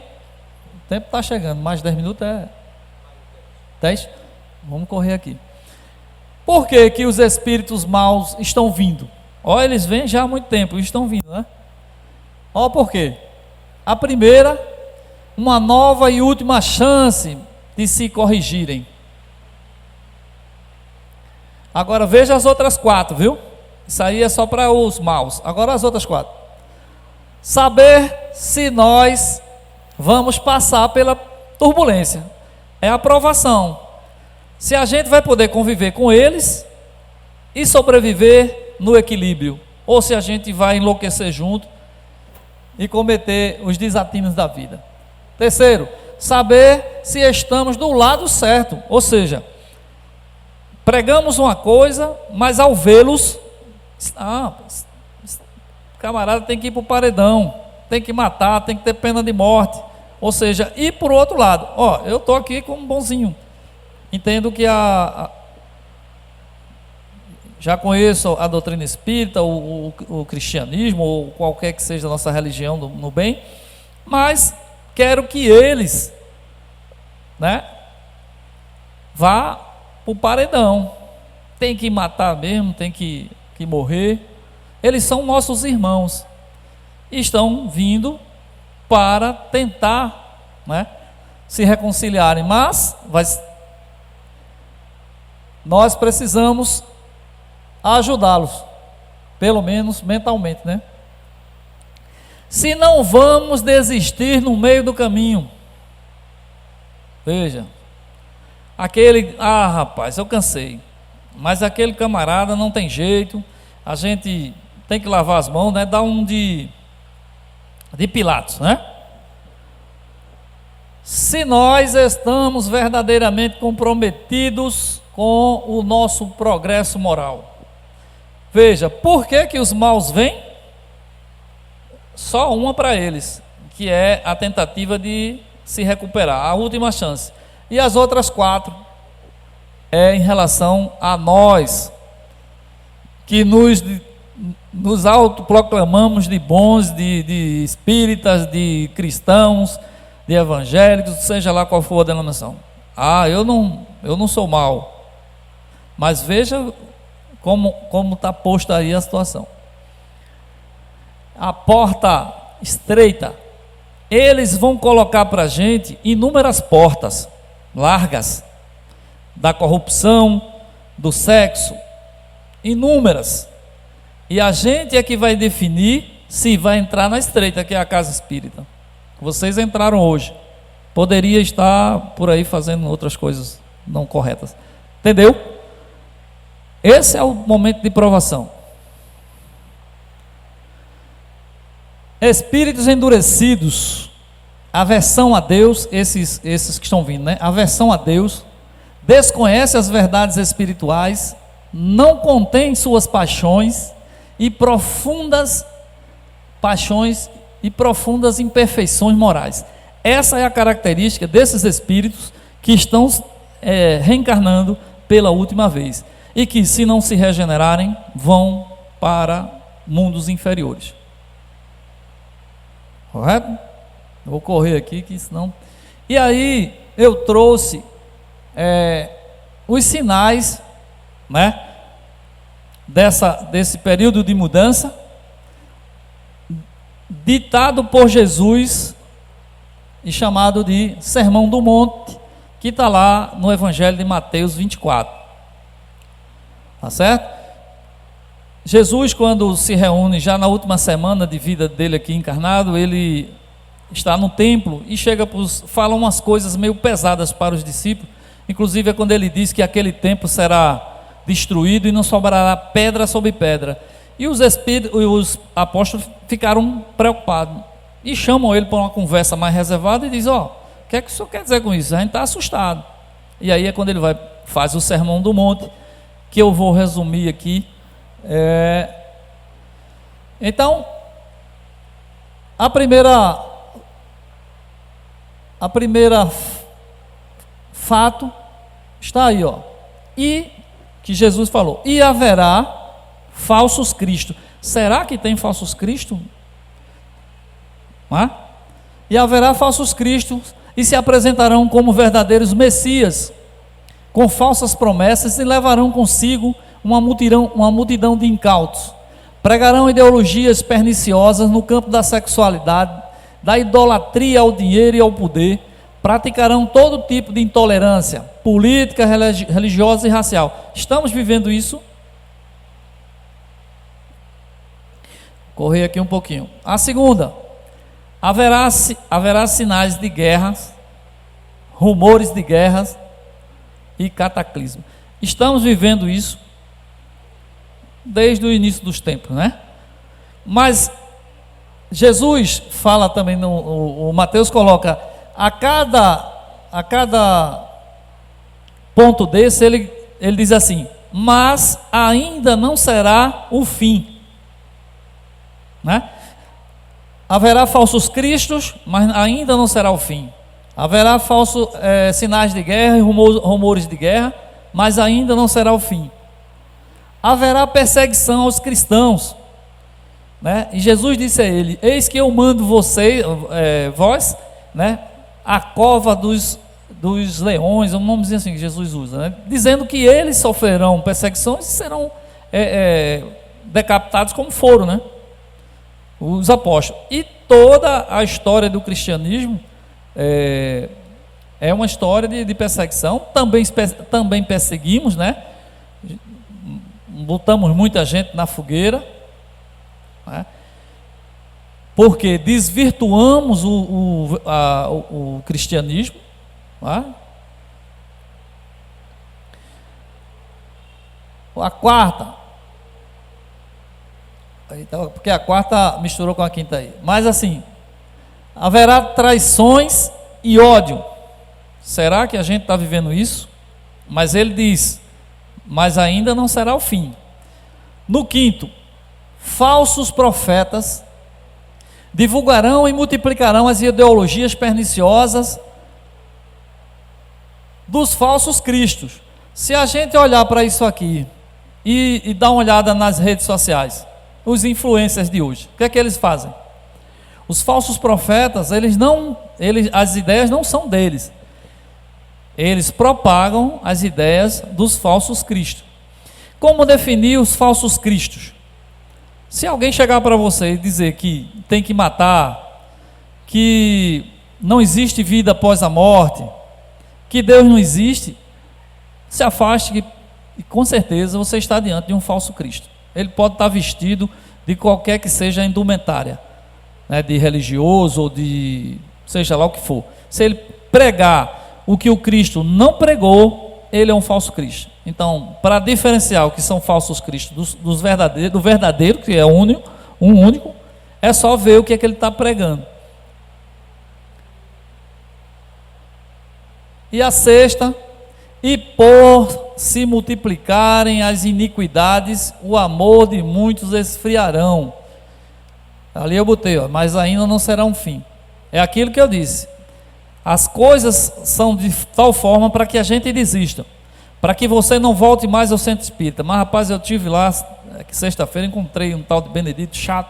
o tempo está chegando, mais 10 minutos 10? Vamos correr aqui. Por que que os espíritos maus estão vindo? Ó, eles vêm já há muito tempo, estão vindo, né? Ó, por quê? A primeira, uma nova e última chance de se corrigirem. Agora veja as outras 4, viu? Isso aí é só para os maus. Agora as outras 4. Saber se nós vamos passar pela turbulência. É a provação. Se a gente vai poder conviver com eles e sobreviver no equilíbrio, ou se a gente vai enlouquecer junto e cometer os desatinos da vida. Terceiro, saber se estamos do lado certo, ou seja, pregamos uma coisa, mas ao vê-los, o camarada tem que ir para o paredão, tem que matar, tem que ter pena de morte, ou seja, e por outro lado, ó, eu estou aqui como bonzinho, entendo que já conheço a doutrina espírita, o cristianismo, ou qualquer que seja a nossa religião no bem, mas quero que eles, né, vá para o paredão, tem que matar mesmo, tem que morrer. Eles são nossos irmãos, estão vindo para tentar, né, se reconciliarem, mas nós precisamos ajudá-los, pelo menos mentalmente, né? Se não vamos desistir no meio do caminho, veja, rapaz, eu cansei, mas aquele camarada não tem jeito, a gente tem que lavar as mãos, né? Dá um de Pilatos, né? Se nós estamos verdadeiramente comprometidos com o nosso progresso moral. Veja, por que que os maus vêm? Só uma para eles, que é a tentativa de se recuperar, a última chance. E as outras 4 é em relação a nós, que nos autoproclamamos de bons, de espíritas, de cristãos, de evangélicos, seja lá qual for a denominação. Eu não sou mau, mas veja como está posta aí a situação. A porta estreita, eles vão colocar para a gente inúmeras portas largas, da corrupção, do sexo, inúmeras, e a gente é que vai definir se vai entrar na estreita, que é a casa espírita. Vocês entraram hoje, poderia estar por aí fazendo outras coisas não corretas, entendeu? Esse é o momento de provação. Espíritos endurecidos, aversão a Deus, esses que estão vindo, né? Aversão a Deus, desconhece as verdades espirituais, não contém suas paixões e profundas imperfeições morais. Essa é a característica desses espíritos que estão reencarnando pela última vez e que, se não se regenerarem, vão para mundos inferiores. Correto? Vou correr aqui, que senão... E aí eu trouxe os sinais, né, desse período de mudança, ditado por Jesus e chamado de Sermão do Monte, que está lá no Evangelho de Mateus 24. Tá certo? Jesus, quando se reúne já na última semana de vida dele aqui encarnado, ele está no templo e fala umas coisas meio pesadas para os discípulos, inclusive é quando ele diz que aquele templo será destruído e não sobrará pedra sobre pedra. E os apóstolos ficaram preocupados e chamam ele para uma conversa mais reservada e diz: o que é que o senhor quer dizer com isso? A gente está assustado. E aí é quando ele faz o Sermão do Monte, que eu vou resumir aqui. Então, a primeira fato está aí, e que Jesus falou: e haverá falsos cristos. Será que tem falsos cristos? E haverá falsos cristos e se apresentarão como verdadeiros messias. com falsas promessas e levarão consigo uma multidão de incautos. Pregarão ideologias perniciosas no campo da sexualidade, da idolatria ao dinheiro e ao poder. Praticarão todo tipo de intolerância política, religiosa e racial. Estamos vivendo isso? Correr aqui um pouquinho. A segunda, haverá sinais de guerras, rumores de guerras e cataclismo. Estamos vivendo isso desde o início dos tempos, né? Mas Jesus fala também, o Mateus coloca, a cada ponto desse, ele diz assim, mas ainda não será o fim, né? Haverá falsos cristos, mas ainda não será o fim. Haverá falsos sinais de guerra e rumores de guerra, mas ainda não será o fim. Haverá perseguição aos cristãos, né? E Jesus disse a ele, eis que eu mando vós, né, a cova dos leões, é um nomezinho assim que Jesus usa, né? Dizendo que eles sofrerão perseguições e serão decapitados como foram, né, os apóstolos. E toda a história do cristianismo é uma história de perseguição. Também perseguimos, né? Botamos muita gente na fogueira, né? Porque desvirtuamos o cristianismo, né? A quarta, porque a quarta misturou com a quinta aí, mas assim, haverá traições e ódio. Será que a gente está vivendo isso? Mas ele diz, mas ainda não será o fim. No quinto, falsos profetas divulgarão e multiplicarão as ideologias perniciosas dos falsos cristos. Se a gente olhar para isso aqui e dar uma olhada nas redes sociais, os influencers de hoje, o que é que eles fazem? Os falsos profetas, as ideias não são deles. Eles propagam as ideias dos falsos cristos. Como definir os falsos cristos? Se alguém chegar para você e dizer que tem que matar, que não existe vida após a morte, que Deus não existe, se afaste, e com certeza você está diante de um falso Cristo. Ele pode estar vestido de qualquer que seja a indumentária, né, de religioso ou de seja lá o que for. Se ele pregar o que o Cristo não pregou, ele é um falso Cristo. Então, para diferenciar o que são falsos cristos do verdadeiro, que é um único, é só ver o que é que ele está pregando. E a sexta, e por se multiplicarem as iniquidades, o amor de muitos esfriarão. Ali eu botei, mas ainda não será um fim. É aquilo que eu disse. As coisas são de tal forma para que a gente desista, para que você não volte mais ao centro espírita. Mas rapaz, eu tive lá, sexta-feira, encontrei um tal de Benedito chato,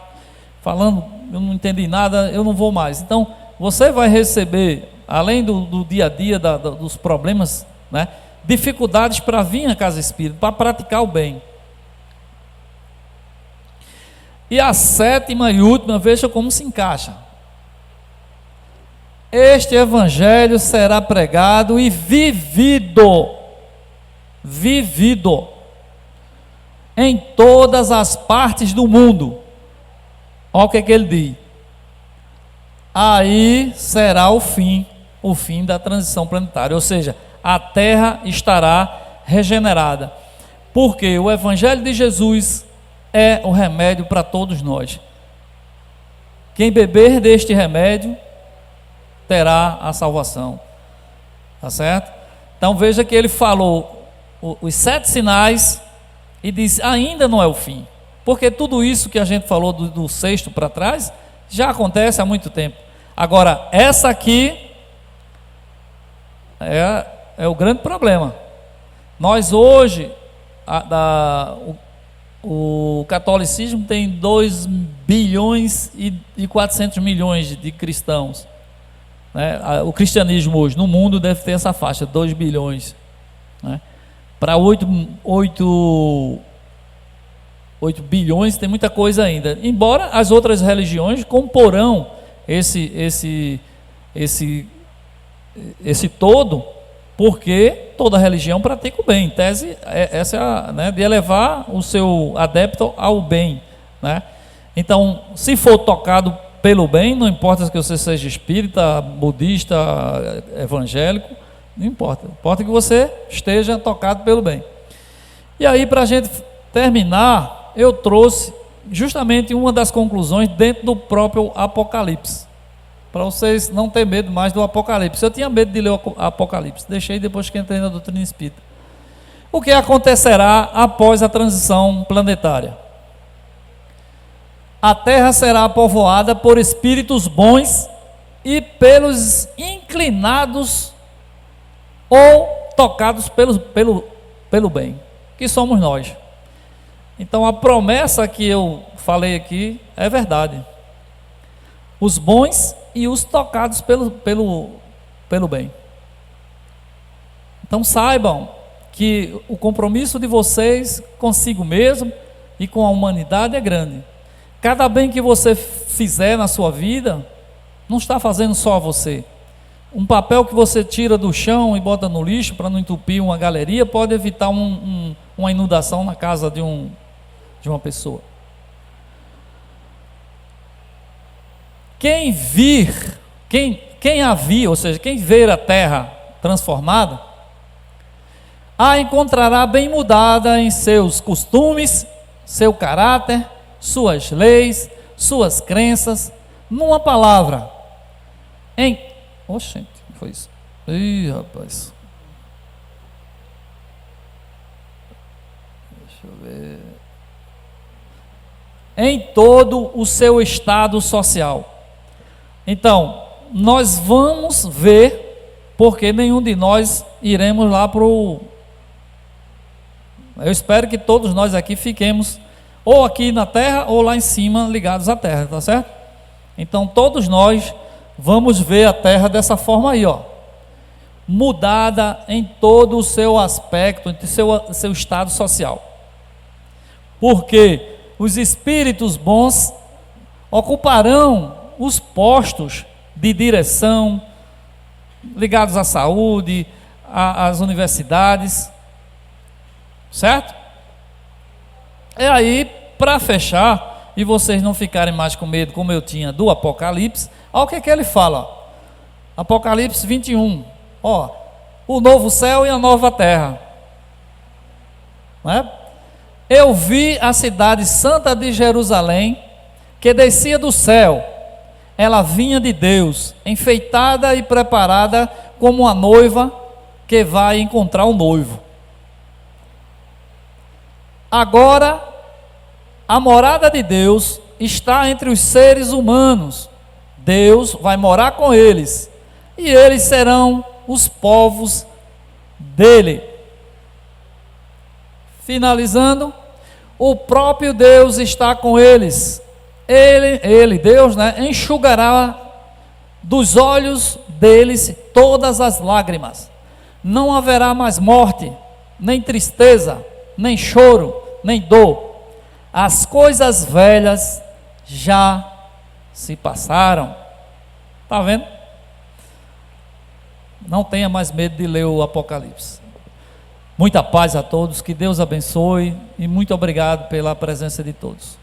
falando, eu não entendi nada, eu não vou mais. Então, você vai receber, além do dia a dia, dos problemas, né, dificuldades para vir à casa espírita, para praticar o bem. E a sétima e última, veja como se encaixa. Este evangelho será pregado e vivido em todas as partes do mundo. Olha o que ele diz. Aí será o fim da transição planetária, ou seja, a Terra estará regenerada, porque o evangelho de Jesus é o remédio para todos nós. Quem beber deste remédio terá a salvação, tá certo? Então veja que ele falou os 7 sinais e disse, ainda não é o fim, porque tudo isso que a gente falou do sexto para trás, já acontece há muito tempo. Agora, essa aqui é o grande problema. Nós hoje, o catolicismo tem 2 bilhões e 400 milhões de cristãos. O cristianismo hoje no mundo deve ter essa faixa, 2 bilhões. né? Para 8 bilhões tem muita coisa ainda. Embora as outras religiões comporão esse todo, porque toda religião pratica o bem. Em tese, essa é né, de elevar o seu adepto ao bem, né? Então, se for tocado pelo bem, não importa que você seja espírita, budista, evangélico, não importa. Importa que você esteja tocado pelo bem. E aí, para a gente terminar, eu trouxe justamente uma das conclusões dentro do próprio Apocalipse, para vocês não terem medo mais do Apocalipse. Eu tinha medo de ler o Apocalipse, deixei depois que entrei na doutrina espírita. O que acontecerá após a transição planetária? A Terra será povoada por espíritos bons e pelos inclinados ou tocados pelo bem, que somos nós. Então a promessa que eu falei aqui é verdade. Os bons e os tocados pelo bem. Então saibam que o compromisso de vocês consigo mesmo e com a humanidade é grande. Cada bem que você fizer na sua vida, não está fazendo só a você. Um papel que você tira do chão e bota no lixo para não entupir uma galeria, pode evitar uma inundação na casa de uma pessoa. Quem a vir, ou seja, quem ver a terra transformada, a encontrará bem mudada em seus costumes, seu caráter, suas leis, suas crenças, numa palavra, Oxente, o que foi isso? Ih, rapaz. Deixa eu ver. Em todo o seu estado social. Então, nós vamos ver, porque nenhum de nós iremos lá para o... Eu espero que todos nós aqui fiquemos ou aqui na terra ou lá em cima ligados à terra, tá certo? Então todos nós vamos ver a terra dessa forma aí, ó, mudada em todo o seu aspecto, em seu estado social. Porque os espíritos bons ocuparão os postos de direção ligados à saúde, às universidades, certo? E aí, para fechar, e vocês não ficarem mais com medo, como eu tinha, do Apocalipse, olha o que ele fala, Apocalipse 21, ó, o novo céu e a nova terra, né? Eu vi a cidade santa de Jerusalém, que descia do céu, ela vinha de Deus, enfeitada e preparada como uma noiva que vai encontrar o noivo. Agora, a morada de Deus está entre os seres humanos. Deus vai morar com eles, e eles serão os povos dele. Finalizando, o próprio Deus está com eles. Ele, Deus, né, enxugará dos olhos deles todas as lágrimas. Não haverá mais morte, nem tristeza, nem choro, nem dor. As coisas velhas já se passaram. Está vendo? Não tenha mais medo de ler o Apocalipse. Muita paz a todos, que Deus abençoe e muito obrigado pela presença de todos.